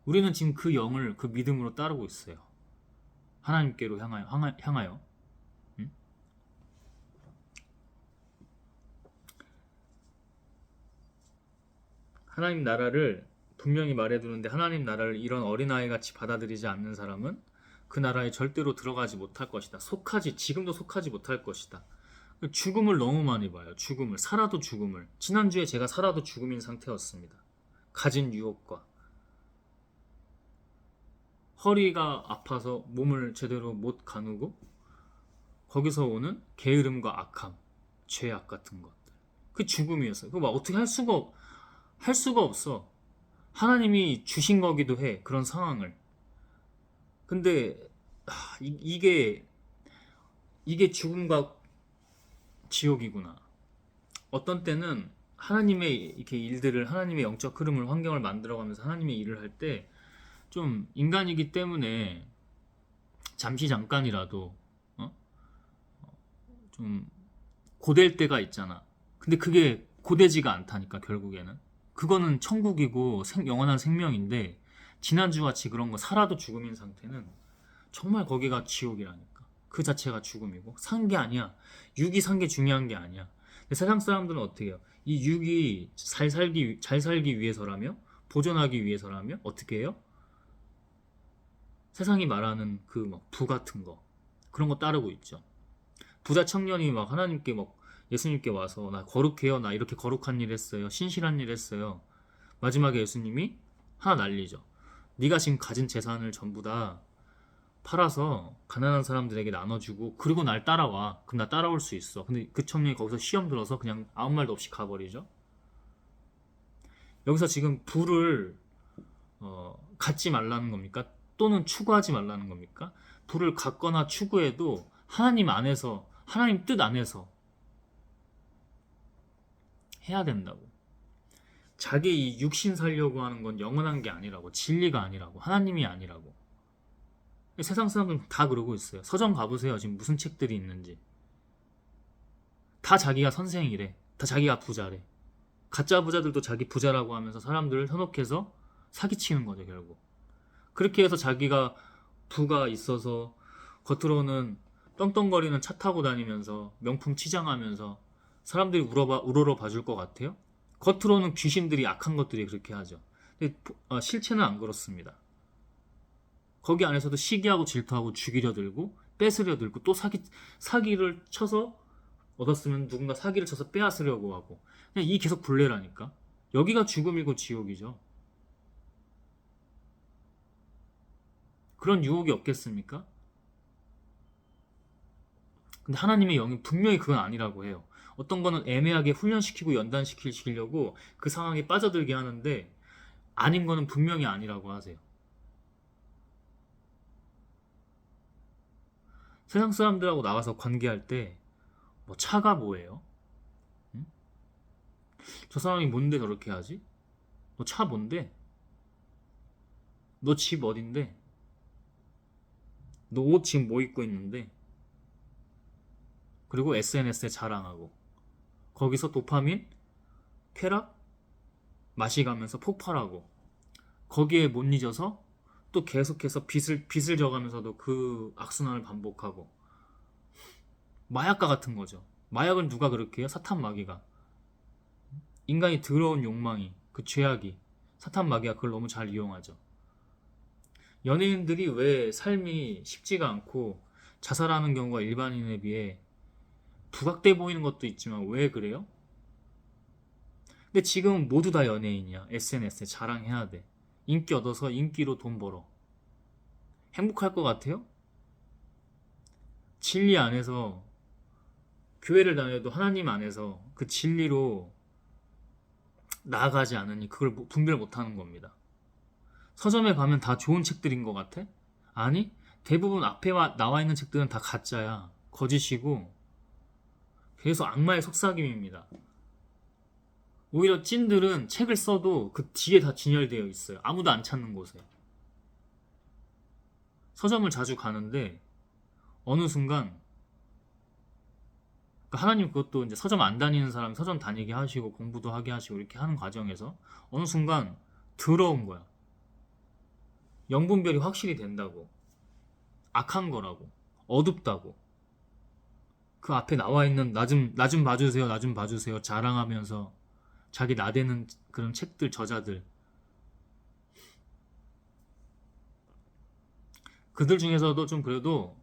우리는 지금 그 영을 그 믿음으로 따르고 있어요. 하나님께로 향하여. 응? 하나님 나라를 분명히 말해두는데, 하나님 나라를 이런 어린아이 같이 받아들이지 않는 사람은 그 나라에 절대로 들어가지 못할 것이다. 지금도 속하지 못할 것이다. 죽음을 너무 많이 봐요. 살아도 죽음을. 지난주에 제가 살아도 죽음인 상태였습니다. 가진 유혹과 허리가 아파서 몸을 제대로 못 가누고 거기서 오는 게으름과 악함, 죄악 같은 것들. 그 죽음이었어요. 그거 막 어떻게 할 수가 없어. 하나님이 주신 거기도 해. 그런 상황을. 근데 이게 죽음과 지옥이구나. 어떤 때는 하나님의 이렇게 일들을, 하나님의 영적 흐름을, 환경을 만들어가면서 하나님의 일을 할 때 좀 인간이기 때문에 잠시 잠깐이라도 좀 고될 때가 있잖아. 근데 그게 고되지가 않다니까. 결국에는 그거는 천국이고 영원한 생명인데, 지난주같이 그런 거 살아도 죽음인 상태는 정말 거기가 지옥이라니까. 그 자체가 죽음이고, 산 게 아니야. 육이 산 게 중요한 게 아니야. 근데 세상 사람들은 어떻게 해요? 이 육이 잘 살기 위해서라며, 보존하기 위해서라며 어떻게 해요? 세상이 말하는 그 막 부 같은 거, 그런 거 따르고 있죠. 부자 청년이 막 하나님께 막 예수님께 와서 나 거룩해요. 나 이렇게 거룩한 일 했어요. 신실한 일 했어요. 마지막에 예수님이 하나 날리죠. 네가 지금 가진 재산을 전부 다 팔아서 가난한 사람들에게 나눠주고 그리고 날 따라와. 그럼 나 따라올 수 있어. 근데 그 청년이 거기서 시험 들어서 그냥 아무 말도 없이 가버리죠. 여기서 지금 부를 갖지 말라는 겁니까? 또는 추구하지 말라는 겁니까? 부를 갖거나 추구해도 하나님 안에서, 하나님 뜻 안에서 해야 된다고. 자기 이 육신 살려고 하는 건 영원한 게 아니라고. 진리가 아니라고. 하나님이 아니라고. 세상 사람들은 다 그러고 있어요. 서점 가보세요. 지금 무슨 책들이 있는지. 다 자기가 선생이래. 다 자기가 부자래. 가짜 부자들도 자기 부자라고 하면서 사람들을 현혹해서 사기치는 거죠, 결국. 그렇게 해서 자기가 부가 있어서 겉으로는 떵떵거리는 차 타고 다니면서 명품 치장하면서 사람들이 우러러 봐줄 것 같아요? 겉으로는 귀신들이, 악한 것들이 그렇게 하죠. 근데 실체는 안 그렇습니다. 거기 안에서도 시기하고 질투하고 죽이려 들고 뺏으려 들고 또 사기를 쳐서 얻었으면 누군가 사기를 쳐서 빼앗으려고 하고, 그냥 이 계속 굴레라니까. 여기가 죽음이고 지옥이죠. 그런 유혹이 없겠습니까? 근데 하나님의 영이 분명히 그건 아니라고 해요. 어떤 거는 애매하게 훈련시키고 연단시키려고 그 상황에 빠져들게 하는데, 아닌 거는 분명히 아니라고 하세요. 세상 사람들하고 나가서 관계할 때 뭐 차가 뭐예요? 응? 저 사람이 뭔데 저렇게 하지? 너 차 뭔데? 너 집 어딘데? 너 옷 지금 뭐 입고 있는데? 그리고 SNS에 자랑하고 거기서 도파민, 쾌락, 마시가면서 폭발하고 거기에 못 잊어서 또 계속해서 빚을 져가면서도 그 악순환을 반복하고, 마약과 같은 거죠. 마약은 누가 그렇게 해요? 사탄 마귀가. 인간이 더러운 욕망이, 그 죄악이, 사탄 마귀가 그걸 너무 잘 이용하죠. 연예인들이 왜 삶이 쉽지가 않고 자살하는 경우가 일반인에 비해 부각돼 보이는 것도 있지만 왜 그래요? 근데 지금 모두 다 연예인이야. SNS에 자랑해야 돼. 인기 얻어서 인기로 돈 벌어. 행복할 것 같아요? 진리 안에서 교회를 다녀도 하나님 안에서 그 진리로 나아가지 않으니 그걸 분별 못하는 겁니다. 서점에 가면 다 좋은 책들인 것 같아? 아니, 대부분 앞에 나와 있는 책들은 다 가짜야. 거짓이고 그래서 악마의 속삭임입니다. 오히려 찐들은 책을 써도 그 뒤에 다 진열되어 있어요. 아무도 안 찾는 곳에. 서점을 자주 가는데 어느 순간 그러니까 하나님 그것도 이제 서점 안 다니는 사람 서점 다니게 하시고 공부도 하게 하시고 이렇게 하는 과정에서 어느 순간 더러운 거야. 영분별이 확실히 된다고. 악한 거라고. 어둡다고. 그 앞에 나와 있는 나 좀 봐주세요, 나 좀 봐주세요 자랑하면서 자기 나대는 그런 책들 저자들 그들 중에서도 좀 그래도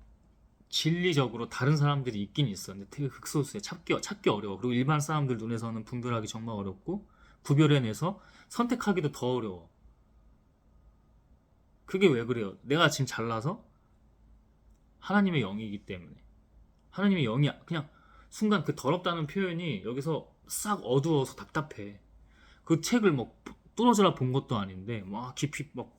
진리적으로 다른 사람들이 있긴 있어. 근데 되게 극소수에 찾기 어려워. 그리고 일반 사람들 눈에서는 분별하기 정말 어렵고 구별해내서 선택하기도 더 어려워. 그게 왜 그래요? 내가 지금 잘나서 하나님의 영이기 때문에. 하나님의 영이 그냥 순간 그 더럽다는 표현이 여기서 싹 어두워서 답답해. 그 책을 뭐 뚫어져라 본 것도 아닌데 막 깊이 막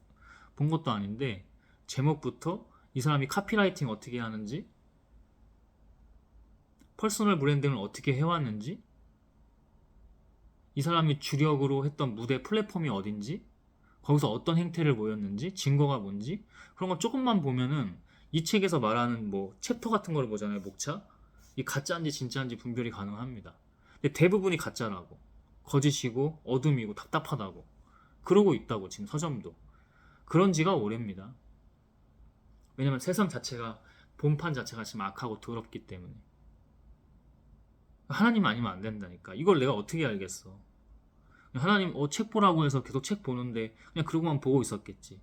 본 것도 아닌데 제목부터 이 사람이 카피라이팅 어떻게 하는지 퍼스널 브랜딩을 어떻게 해왔는지 이 사람이 주력으로 했던 무대 플랫폼이 어딘지 거기서 어떤 행태를 보였는지 증거가 뭔지 그런 거 조금만 보면은 이 책에서 말하는 뭐 챕터 같은 걸 보잖아요. 목차 이 가짜인지 진짜인지 분별이 가능합니다. 근데 대부분이 가짜라고 거짓이고 어둠이고 답답하다고 그러고 있다고 지금 서점도 그런 지가 오래입니다. 왜냐면 세상 자체가 본판 자체가 지금 악하고 더럽기 때문에 하나님 아니면 안 된다니까. 이걸 내가 어떻게 알겠어. 하나님 책 보라고 해서 계속 책 보는데 그냥 그러고만 보고 있었겠지.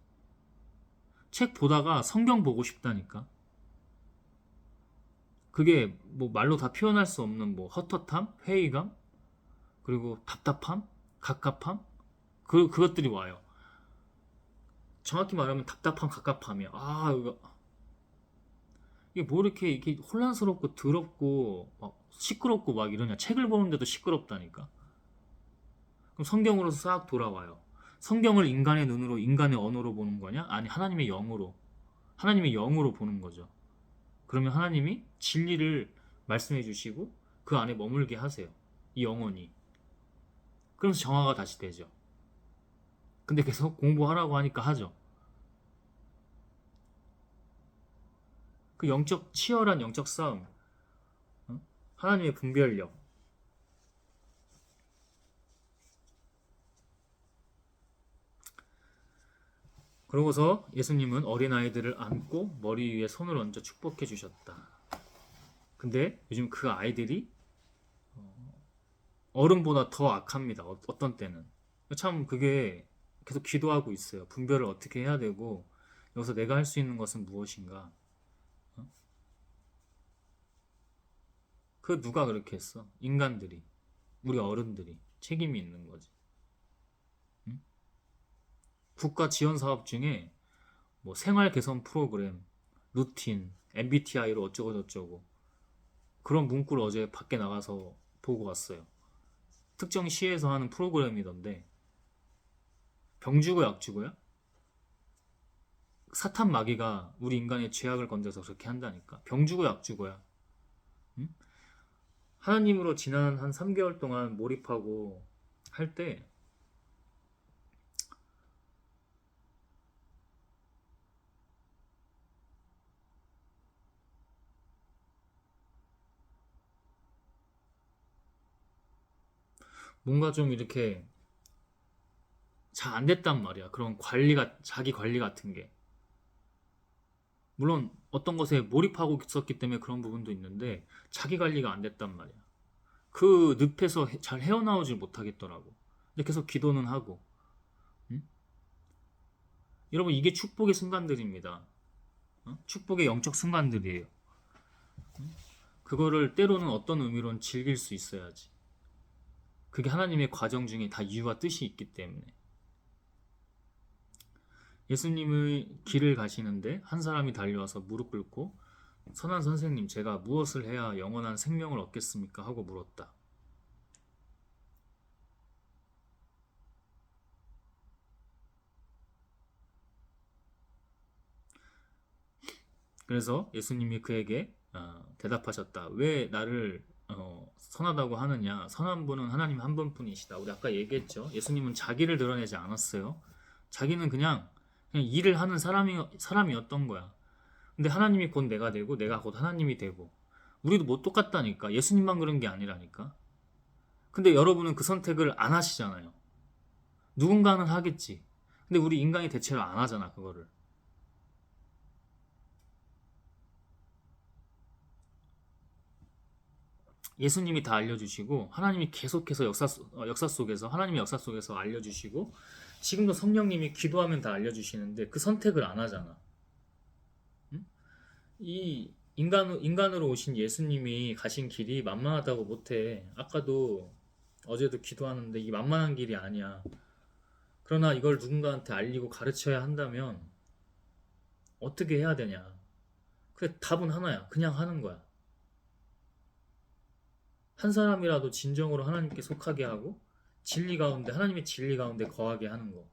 책 보다가 성경 보고 싶다니까. 그게 뭐 말로 다 표현할 수 없는 뭐 헛헛함, 회의감, 그리고 답답함, 갑갑함 그것들이 와요. 정확히 말하면 답답함, 갑갑함이야. 이게 뭐 이렇게 혼란스럽고 더럽고 막 시끄럽고 막 이러냐. 책을 보는데도 시끄럽다니까. 그럼 성경으로 싹 돌아와요. 성경을 인간의 눈으로 인간의 언어로 보는 거냐? 아니 하나님의 영으로 보는 거죠. 그러면 하나님이 진리를 말씀해 주시고 그 안에 머물게 하세요. 이 영혼이. 그러면서 정화가 다시 되죠. 근데 계속 공부하라고 하니까 하죠. 그 치열한 영적 싸움, 하나님의 분별력. 그러고서 예수님은 어린아이들을 안고 머리 위에 손을 얹어 축복해 주셨다. 근데 요즘 그 아이들이 어른보다 더 악합니다. 어떤 때는. 참 그게 계속 기도하고 있어요. 분별을 어떻게 해야 되고 여기서 내가 할 수 있는 것은 무엇인가. 그 누가 그렇게 했어? 인간들이. 우리 어른들이. 책임이 있는 거지. 응? 국가 지원 사업 중에 뭐 생활 개선 프로그램, 루틴, MBTI로 어쩌고 저쩌고 그런 문구를 어제 밖에 나가서 보고 왔어요. 특정 시에서 하는 프로그램이던데 병 주고 약 주고요? 사탄 마귀가 우리 인간의 죄악을 건져서 그렇게 한다니까. 병 주고 약 주고야. 응? 하나님으로 지난 한 3개월 동안 몰입하고 할 때 뭔가 좀 이렇게 잘 안 됐단 말이야. 그런 자기 관리 같은 게. 물론 어떤 것에 몰입하고 있었기 때문에 그런 부분도 있는데 자기 관리가 안 됐단 말이야. 그 늪에서 잘 헤어나오질 못하겠더라고. 근데 계속 기도는 하고. 응? 여러분 이게 축복의 순간들입니다. 축복의 영적 순간들이에요. 그거를 때로는 어떤 의미로는 즐길 수 있어야지. 그게 하나님의 과정 중에 다 이유와 뜻이 있기 때문에. 예수님의 길을 가시는데 한 사람이 달려와서 무릎 꿇고 선한 선생님, 제가 무엇을 해야 영원한 생명을 얻겠습니까? 하고 물었다. 그래서 예수님이 그에게 대답하셨다. 왜 나를 선하다고 하느냐? 선한 분은 하나님 한 분뿐이시다. 우리 아까 얘기했죠. 예수님은 자기를 드러내지 않았어요. 자기는 그냥 일을 하는 사람이었던 거야. 근데 하나님이 곧 내가 되고 내가 곧 하나님이 되고 우리도 뭐 똑같다니까. 예수님만 그런 게 아니라니까. 근데 여러분은 그 선택을 안 하시잖아요. 누군가는 하겠지. 근데 우리 인간이 대체로 안 하잖아, 그거를. 예수님이 다 알려주시고 하나님이 계속해서 역사 속에서 하나님의 역사 속에서 알려주시고 지금도 성령님이 기도하면 다 알려주시는데 그 선택을 안 하잖아. 응? 이 인간으로 오신 예수님이 가신 길이 만만하다고 못해. 아까도 어제도 기도하는데 이게 만만한 길이 아니야. 그러나 이걸 누군가한테 알리고 가르쳐야 한다면 어떻게 해야 되냐? 그래, 답은 하나야. 그냥 하는 거야. 한 사람이라도 진정으로 하나님께 속하게 하고 진리 가운데 하나님의 진리 가운데 거하게 하는 거.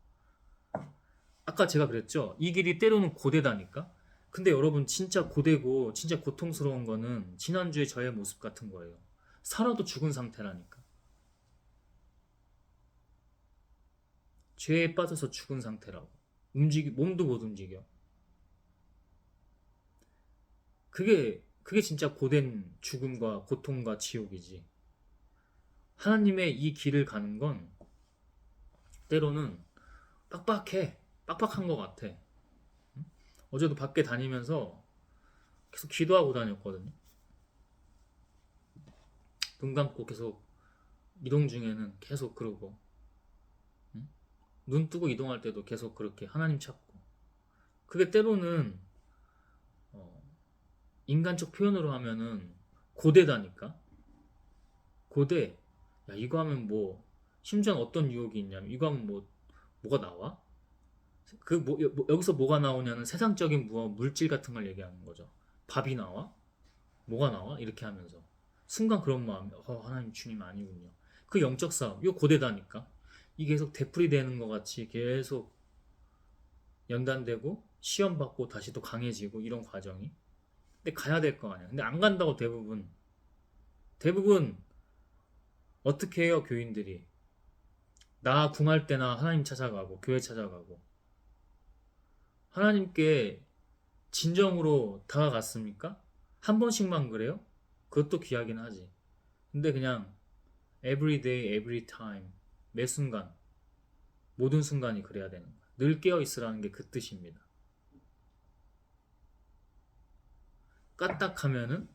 아까 제가 그랬죠. 이 길이 때로는 고되다니까. 근데 여러분 진짜 고되고 진짜 고통스러운 거는 지난주에 저의 모습 같은 거예요. 살아도 죽은 상태라니까. 죄에 빠져서 죽은 상태라고. 몸도 못 움직여. 그게 진짜 고된 죽음과 고통과 지옥이지. 하나님의 이 길을 가는 건 때로는 빡빡한 것 같아. 어제도 밖에 다니면서 계속 기도하고 다녔거든요. 눈 감고 계속 이동 중에는 계속 그러고, 눈 뜨고 이동할 때도 계속 그렇게 하나님 찾고. 그게 때로는 인간적 표현으로 하면은 고대다니까. 고대. 야, 이거 하면 뭐 심지어 어떤 유혹이 있냐면 이거 하면 뭐가 나와? 여기서 뭐가 나오냐는 세상적인 물질 같은 걸 얘기하는 거죠. 밥이 나와? 뭐가 나와? 이렇게 하면서 순간 그런 마음이 하나님 주님 아니군요. 그 영적 싸움 이거 고대다니까. 이게 계속 되풀이 되는 것 같이 계속 연단되고 시험 받고 다시 또 강해지고 이런 과정이. 근데 가야 될 거 아니야. 근데 안 간다고 대부분 어떻게 해요, 교인들이? 나 궁할 때나 하나님 찾아가고 교회 찾아가고. 하나님께 진정으로 다가갔습니까? 한 번씩만 그래요? 그것도 귀하긴 하지. 근데 그냥 every day, every time, 매 순간, 모든 순간이 그래야 되는 거야. 늘 깨어 있으라는 게 그 뜻입니다. 까딱하면은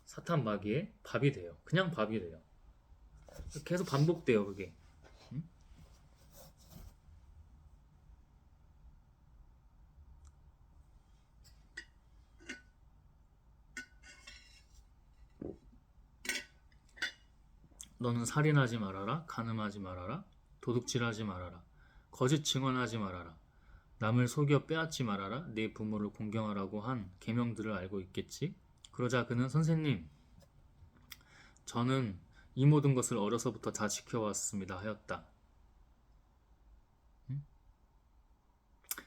사탄 마귀의 밥이 돼요. 그냥 밥이 돼요. 계속 반복돼요, 그게. 응? 너는 살인하지 말아라, 간음하지 말아라, 도둑질하지 말아라, 거짓 증언하지 말아라, 남을 속여 빼앗지 말아라, 네 부모를 공경하라고 한 계명들을 알고 있겠지? 그러자 그는 선생님, 저는 이 모든 것을 어려서부터 다 지켜왔습니다 하였다.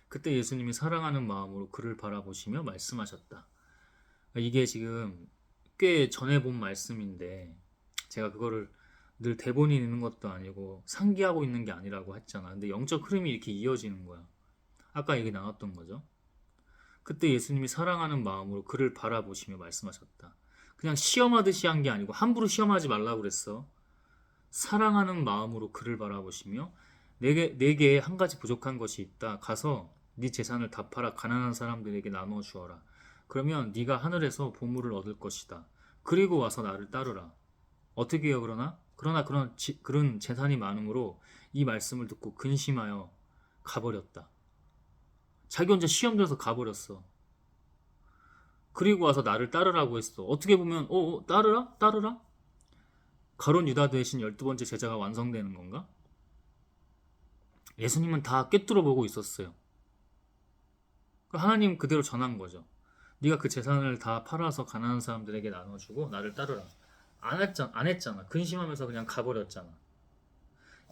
그때 예수님이 사랑하는 마음으로 그를 바라보시며 말씀하셨다. 이게 지금 꽤 전에 본 말씀인데 제가 그거를 늘 대본이 있는 것도 아니고 상기하고 있는 게 아니라고 했잖아. 근데 영적 흐름이 이렇게 이어지는 거야. 아까 얘기 나눴던 거죠. 그때 예수님이 사랑하는 마음으로 그를 바라보시며 말씀하셨다. 그냥 시험하듯이 한 게 아니고 함부로 시험하지 말라고 그랬어. 사랑하는 마음으로 그를 바라보시며 내게 한 가지 부족한 것이 있다. 가서 네 재산을 다 팔아 가난한 사람들에게 나누어 주어라. 그러면 네가 하늘에서 보물을 얻을 것이다. 그리고 와서 나를 따르라. 어떻게 해요 그러나 그런 재산이 많음으로 이 말씀을 듣고 근심하여 가버렸다. 자기 혼자 시험 들어서 가버렸어. 그리고 와서 나를 따르라고 했어. 어떻게 보면 따르라? 따르라? 가룟 유다 대신 12번째 제자가 완성되는 건가? 예수님은 다 꿰뚫어 보고 있었어요. 하나님 그대로 전한 거죠. 네가 그 재산을 다 팔아서 가난한 사람들에게 나눠주고 나를 따르라. 안 했잖아. 근심하면서 그냥 가버렸잖아.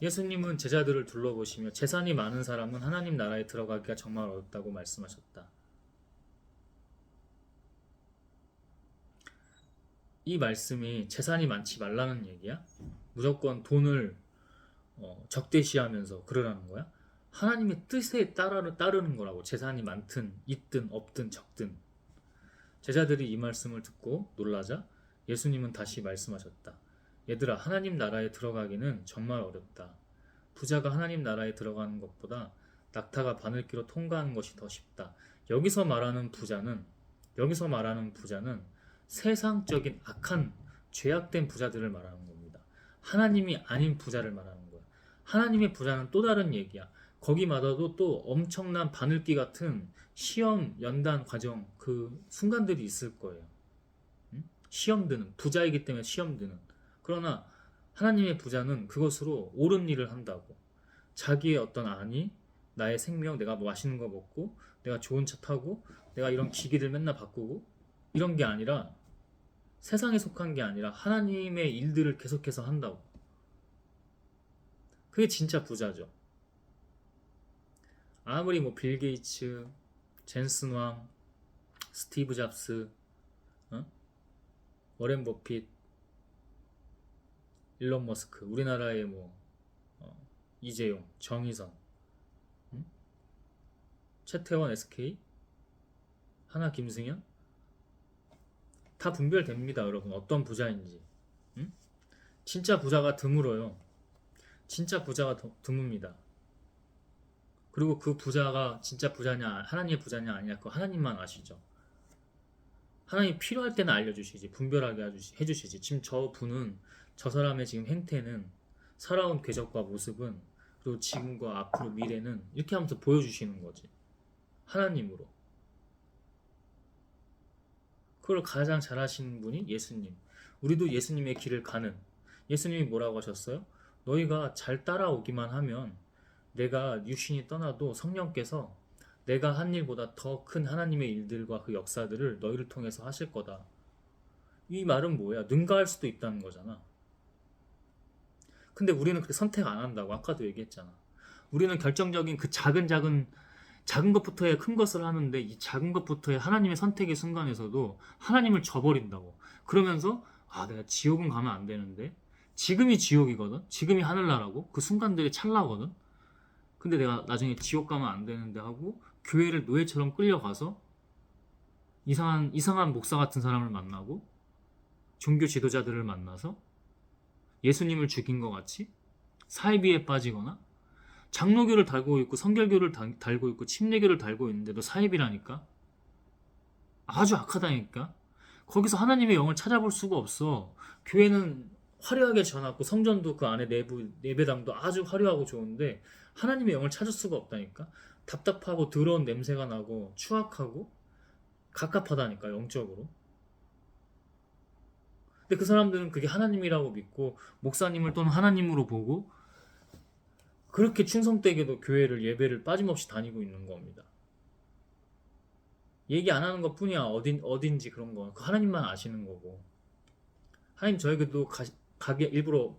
예수님은 제자들을 둘러보시며 재산이 많은 사람은 하나님 나라에 들어가기가 정말 어렵다고 말씀하셨다. 이 말씀이 재산이 많지 말라는 얘기야? 무조건 돈을 적대시하면서 그러라는 거야? 하나님의 뜻에 따르는 거라고. 재산이 많든 있든 없든 적든. 제자들이 이 말씀을 듣고 놀라자 예수님은 다시 말씀하셨다. 얘들아, 하나님 나라에 들어가기는 정말 어렵다. 부자가 하나님 나라에 들어가는 것보다 낙타가 바늘기로 통과하는 것이 더 쉽다. 여기서 말하는 부자는 세상적인 악한 죄악된 부자들을 말하는 겁니다. 하나님이 아닌 부자를 말하는 거야. 하나님의 부자는 또 다른 얘기야. 거기마다도 또 엄청난 바늘기 같은 시험 연단 과정, 그 순간들이 있을 거예요. 시험 드는, 부자이기 때문에 시험 드는. 그러나 하나님의 부자는 그것으로 옳은 일을 한다고. 자기의 어떤 안위, 나의 생명, 내가 뭐 맛있는 거 먹고, 내가 좋은 차 타고, 내가 이런 기기를 맨날 바꾸고, 이런 게 아니라, 세상에 속한 게 아니라 하나님의 일들을 계속해서 한다고. 그게 진짜 부자죠. 아무리 뭐 빌 게이츠, 젠슨 왕, 스티브 잡스, 워렌 버핏, 일론 머스크, 우리나라의 뭐 이재용, 정의선, 최태원 SK, 하나 김승현 다 분별됩니다, 여러분. 어떤 부자인지. 진짜 부자가 드물어요. 진짜 부자가 드뭅니다. 그리고 그 부자가 진짜 부자냐, 하나님의 부자냐 아니냐, 그거 하나님만 아시죠. 하나님 필요할 때는 알려주시지, 분별하게 해주시지. 지금 저 분은, 저 사람의 지금 행태는, 살아온 궤적과 모습은, 그리고 지금과 앞으로 미래는 이렇게 하면서 보여주시는 거지. 하나님으로. 그걸 가장 잘 하시는 분이 예수님. 우리도 예수님의 길을 가는. 예수님이 뭐라고 하셨어요? 너희가 잘 따라오기만 하면 내가 육신이 떠나도 성령께서 내가 한 일보다 더 큰 하나님의 일들과 그 역사들을 너희를 통해서 하실 거다. 이 말은 뭐야? 능가할 수도 있다는 거잖아. 근데 우리는 그렇게 선택 안 한다고. 아까도 얘기했잖아. 우리는 결정적인 그 작은 것부터의 큰 것을 하는데, 이 작은 것부터의 하나님의 선택의 순간에서도 하나님을 저버린다고. 그러면서 내가 지옥은 가면 안 되는데, 지금이 지옥이거든. 지금이 하늘나라고. 그 순간들이 찰나거든. 근데 내가 나중에 지옥 가면 안 되는데 하고 교회를 노예처럼 끌려가서 이상한 목사 같은 사람을 만나고 종교 지도자들을 만나서 예수님을 죽인 것 같이 사이비에 빠지거나, 장로교를 달고 있고 성결교를 달고 있고 침례교를 달고 있는데도 사이비라니까. 아주 악하다니까. 거기서 하나님의 영을 찾아볼 수가 없어. 교회는 화려하게 지어놨고 성전도 그 안에 내부 예배당도 아주 화려하고 좋은데 하나님의 영을 찾을 수가 없다니까. 답답하고 더러운 냄새가 나고 추악하고 갑갑하다니까, 영적으로. 근데 그 사람들은 그게 하나님이라고 믿고 목사님을 또는 하나님으로 보고 그렇게 충성되게도 교회를, 예배를 빠짐없이 다니고 있는 겁니다. 얘기 안 하는 것 뿐이야. 어딘지 그런 거. 그 하나님만 아시는 거고. 하나님 저에게도 가게 일부러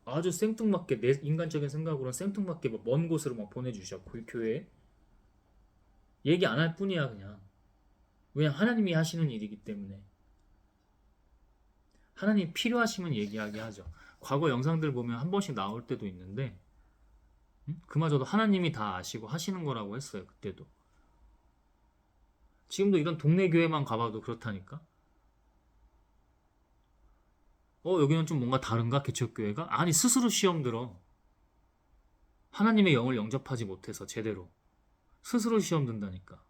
아주 생뚱맞게, 내 인간적인 생각으로는 생뚱맞게 먼 곳으로 막 보내주셨고, 그 교회에 얘기 안 할 뿐이야, 그냥. 왜냐면 하나님이 하시는 일이기 때문에. 하나님 필요하시면 얘기하게 하죠. 과거 영상들 보면 한 번씩 나올 때도 있는데, 그마저도 하나님이 다 아시고 하시는 거라고 했어요, 그때도. 지금도 이런 동네 교회만 가봐도 그렇다니까. 여기는 좀 뭔가 다른가? 개척교회가? 아니, 스스로 시험 들어. 하나님의 영을 영접하지 못해서 제대로. 스스로 시험 든다니까.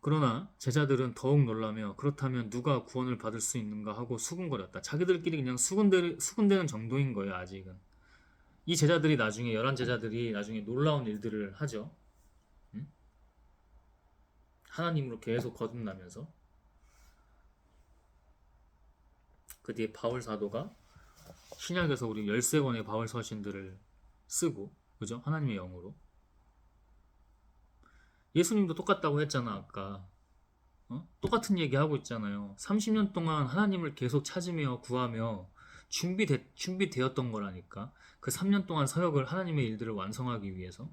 그러나 제자들은 더욱 놀라며 그렇다면 누가 구원을 받을 수 있는가 하고 수군거렸다. 자기들끼리 그냥 수군대는 정도인 거예요, 아직은. 이 제자들이 나중에 11제자들이 나중에 놀라운 일들을 하죠. 응? 하나님으로 계속 거듭나면서 그 뒤에 바울 사도가 신약에서 우리 13권의 바울 서신들을 쓰고 그죠? 하나님의 영으로 예수님도 똑같다고 했잖아 아까. 똑같은 얘기 하고 있잖아요. 30년 동안 하나님을 계속 찾으며 구하며 준비되었던 거라니까. 그 3년 동안 사역을 하나님의 일들을 완성하기 위해서.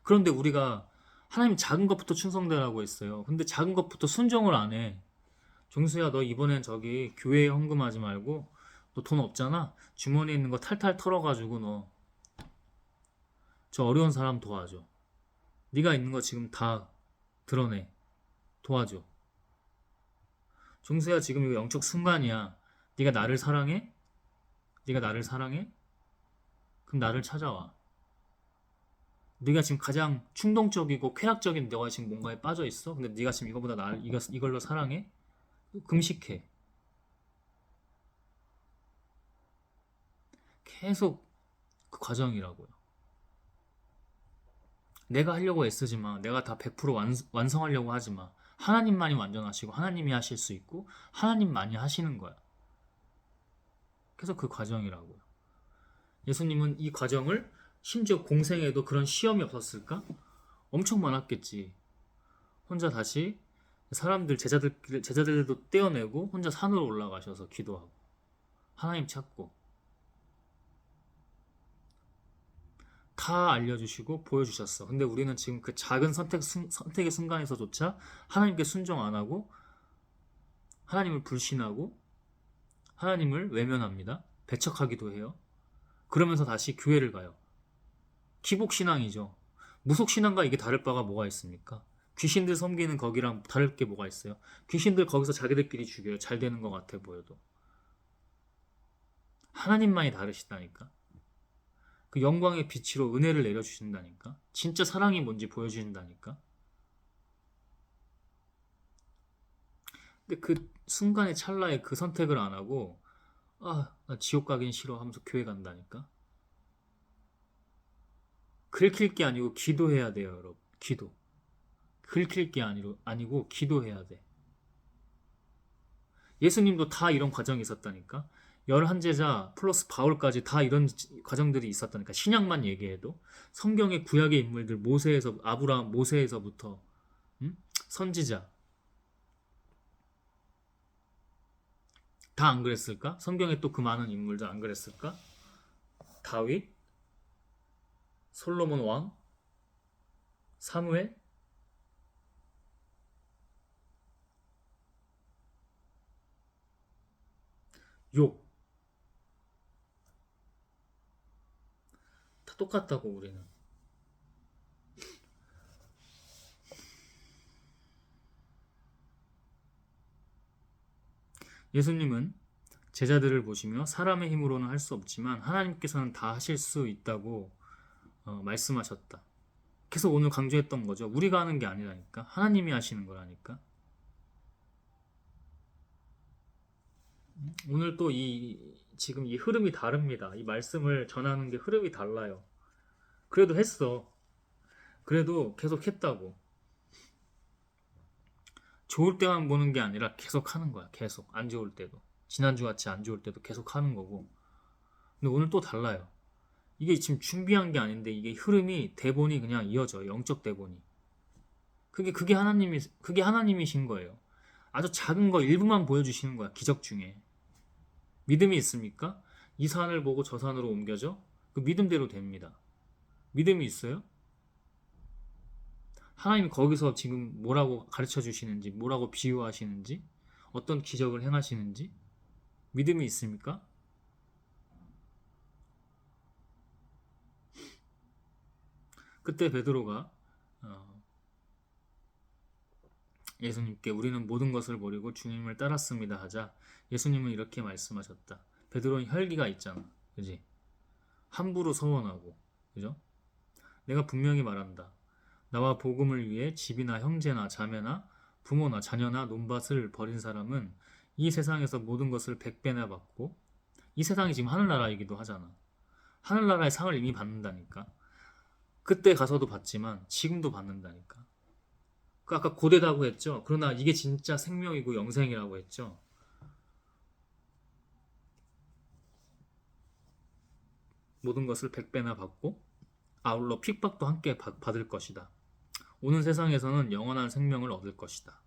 그런데 우리가 하나님 작은 것부터 충성되라고 했어요. 근데 작은 것부터 순종을 안 해. 종수야, 너 이번엔 저기 교회에 헌금하지 말고 너 돈 없잖아. 주머니에 있는 거 탈탈 털어가지고 너 저 어려운 사람 도와줘. 네가 있는 거 지금 다 드러내. 도와줘. 종수야, 지금 이거 영적 순간이야. 네가 나를 사랑해? 네가 나를 사랑해? 그럼 나를 찾아와. 네가 지금 가장 충동적이고 쾌락적인 너가 지금 뭔가에 빠져 있어. 근데 네가 지금 이거보다 나를 이걸로 사랑해? 금식해. 계속 그 과정이라고요. 내가 하려고 애쓰지 마. 내가 다 100% 완성하려고 하지 마. 하나님만이 완전하시고 하나님이 하실 수 있고 하나님만이 하시는 거야. 계속 그 과정이라고요. 예수님은 이 과정을 심지어 공생에도 그런 시험이 없었을까? 엄청 많았겠지. 혼자 다시 제자들도 떼어내고 혼자 산으로 올라가셔서 기도하고 하나님 찾고 다 알려주시고 보여주셨어. 근데 우리는 지금 그 작은 선택의 순간에서조차 하나님께 순종 안 하고 하나님을 불신하고 하나님을 외면합니다. 배척하기도 해요. 그러면서 다시 교회를 가요. 기복신앙이죠. 무속신앙과 이게 다를 바가 뭐가 있습니까? 귀신들 섬기는 거기랑 다를 게 뭐가 있어요? 귀신들 거기서 자기들끼리 죽여요. 잘 되는 것 같아 보여도. 하나님만이 다르시다니까. 그 영광의 빛으로 은혜를 내려주신다니까. 진짜 사랑이 뭔지 보여주신다니까. 근데 그 순간의 찰나에 그 선택을 안 하고 나 지옥 가긴 싫어 하면서 교회 간다니까. 긁힐 게 아니고 기도해야 돼요, 여러분. 기도. 긁힐 게 아니고 기도해야 돼. 예수님도 다 이런 과정이 있었다니까. 11제자 플러스 바울까지 다 이런 과정들이 있었다니까. 신약만 얘기해도 성경의 구약의 인물들 아브라함 모세에서부터 선지자 다 안 그랬을까? 성경에 또 그 많은 인물들 안 그랬을까? 다윗, 솔로몬 왕, 사무엘, 욥 다 똑같다고 우리는. 예수님은 제자들을 보시며 사람의 힘으로는 할 수 없지만 하나님께서는 다 하실 수 있다고 말씀하셨다. 계속 오늘 강조했던 거죠. 우리가 하는 게 아니라니까. 하나님이 하시는 거라니까. 오늘 또 지금 이 흐름이 다릅니다. 이 말씀을 전하는 게 흐름이 달라요. 그래도 했어. 그래도 계속 했다고. 좋을 때만 보는 게 아니라 계속 하는 거야. 계속. 안 좋을 때도. 지난주 같이 안 좋을 때도 계속 하는 거고. 근데 오늘 또 달라요. 이게 지금 준비한 게 아닌데 이게 흐름이 대본이 그냥 이어져요. 영적 대본이. 그게 하나님이신 거예요. 아주 작은 거 일부만 보여주시는 거야. 기적 중에. 믿음이 있습니까? 이 산을 보고 저 산으로 옮겨져? 그 믿음대로 됩니다. 믿음이 있어요? 하나님 거기서 지금 뭐라고 가르쳐 주시는지, 뭐라고 비유하시는지, 어떤 기적을 행하시는지 믿음이 있습니까? 그때 베드로가 예수님께 우리는 모든 것을 버리고 주님을 따랐습니다 하자 예수님은 이렇게 말씀하셨다. 베드로는 혈기가 있잖아. 그지? 함부로 서원하고. 그죠? 내가 분명히 말한다. 나와 복음을 위해 집이나 형제나 자매나 부모나 자녀나 논밭을 버린 사람은 이 세상에서 모든 것을 100배나 받고 이 세상이 지금 하늘나라이기도 하잖아. 하늘나라의 상을 이미 받는다니까. 그때 가서도 받지만 지금도 받는다니까. 그 아까 고대다고 했죠. 그러나 이게 진짜 생명이고 영생이라고 했죠. 모든 것을 100배나 받고 아울러 핍박도 함께 받을 것이다. 오는 세상에서는 영원한 생명을 얻을 것이다.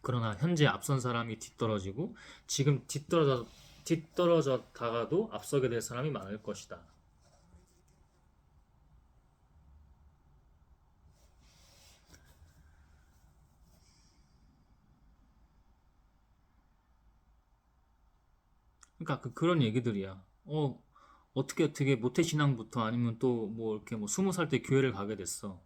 그러나 현재 앞선 사람이 뒤떨어지고 지금 뒤떨어졌다가도 앞서게 될 사람이 많을 것이다. 그러니까 그런 얘기들이야. 어떻게 모태신앙부터 아니면 또 뭐 이렇게 뭐 20살 때 교회를 가게 됐어.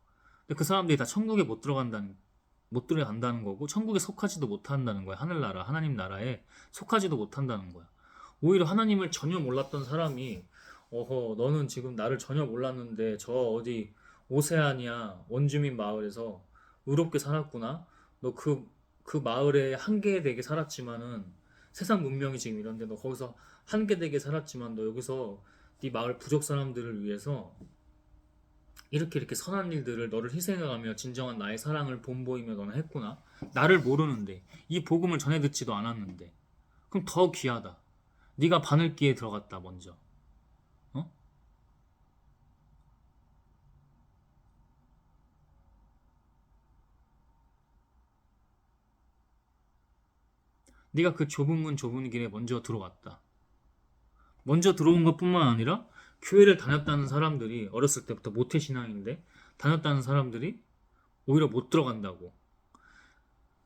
근데 그 사람들이 다 천국에 못 들어간다는 거고 천국에 속하지도 못한다는 거야. 하늘나라, 하나님 나라에 속하지도 못한다는 거야. 오히려 하나님을 전혀 몰랐던 사람이 너는 지금 나를 전혀 몰랐는데 저 어디 오세아니아 원주민 마을에서 의롭게 살았구나. 너 그 마을에 한계되게 살았지만은 세상 문명이 지금 이런데 너 거기서 한계되게 살았지만 너 여기서 네 마을 부족 사람들을 위해서 이렇게 선한 일들을 너를 희생해가며 진정한 나의 사랑을 본보이며 너는 했구나. 나를 모르는데 이 복음을 전해 듣지도 않았는데 그럼 더 귀하다. 네가 바늘기에 들어갔다 먼저. 어? 네가 그 좁은 문 좁은 길에 먼저 들어왔다. 먼저 들어온 것뿐만 아니라 교회를 다녔다는 사람들이 어렸을 때부터 모태신앙인데 다녔다는 사람들이 오히려 못 들어간다고.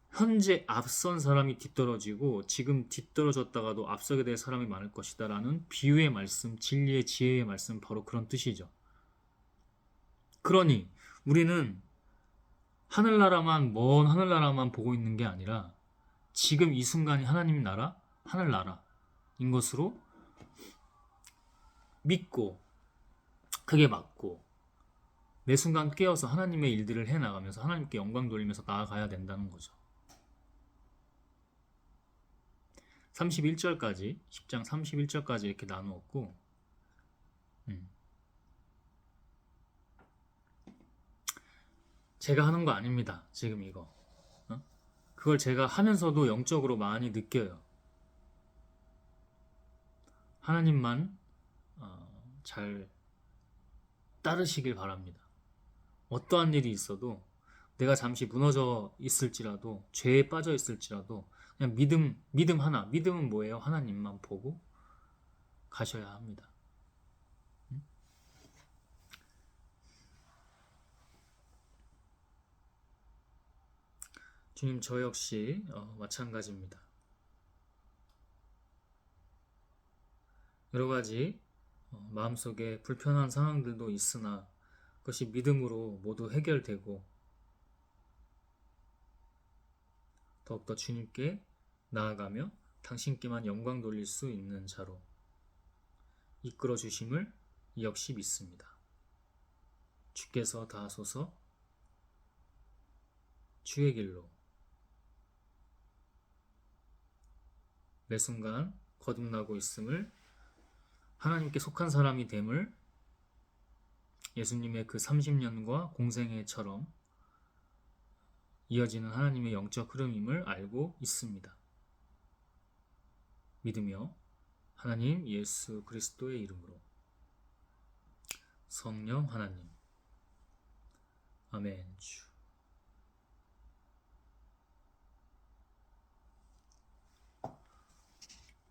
현재 앞선 사람이 뒤떨어지고 지금 뒤떨어졌다가도 앞서게 될 사람이 많을 것이다 라는 비유의 말씀, 진리의 지혜의 말씀, 바로 그런 뜻이죠. 그러니 우리는 하늘나라만, 먼 하늘나라만 보고 있는 게 아니라 지금 이 순간이 하나님 나라, 하늘나라인 것으로 믿고 그게 맞고 매 순간 깨어서 하나님의 일들을 해나가면서 하나님께 영광 돌리면서 나아가야 된다는 거죠. 31절까지 10장 31절까지 이렇게 나누었고 제가 하는 거 아닙니다. 지금 이거. 그걸 제가 하면서도 영적으로 많이 느껴요. 하나님만 잘 따르시길 바랍니다. 어떠한 일이 있어도 내가 잠시 무너져 있을지라도 죄에 빠져 있을지라도 그냥 믿음 하나. 믿음은 뭐예요? 하나님만 보고 가셔야 합니다. 주님, 저 역시 마찬가지입니다. 여러 가지 마음속에 불편한 상황들도 있으나 그것이 믿음으로 모두 해결되고 더욱더 주님께 나아가며 당신께만 영광 돌릴 수 있는 자로 이끌어 주심을 역시 믿습니다. 주께서 다 하소서. 주의 길로 매 순간 거듭나고 있음을, 하나님께 속한 사람이 됨을 예수님의 그 30년과 공생애처럼 이어지는 하나님의 영적 흐름임을 알고 있습니다. 믿으며 하나님 예수 그리스도의 이름으로 성령 하나님 아멘. 주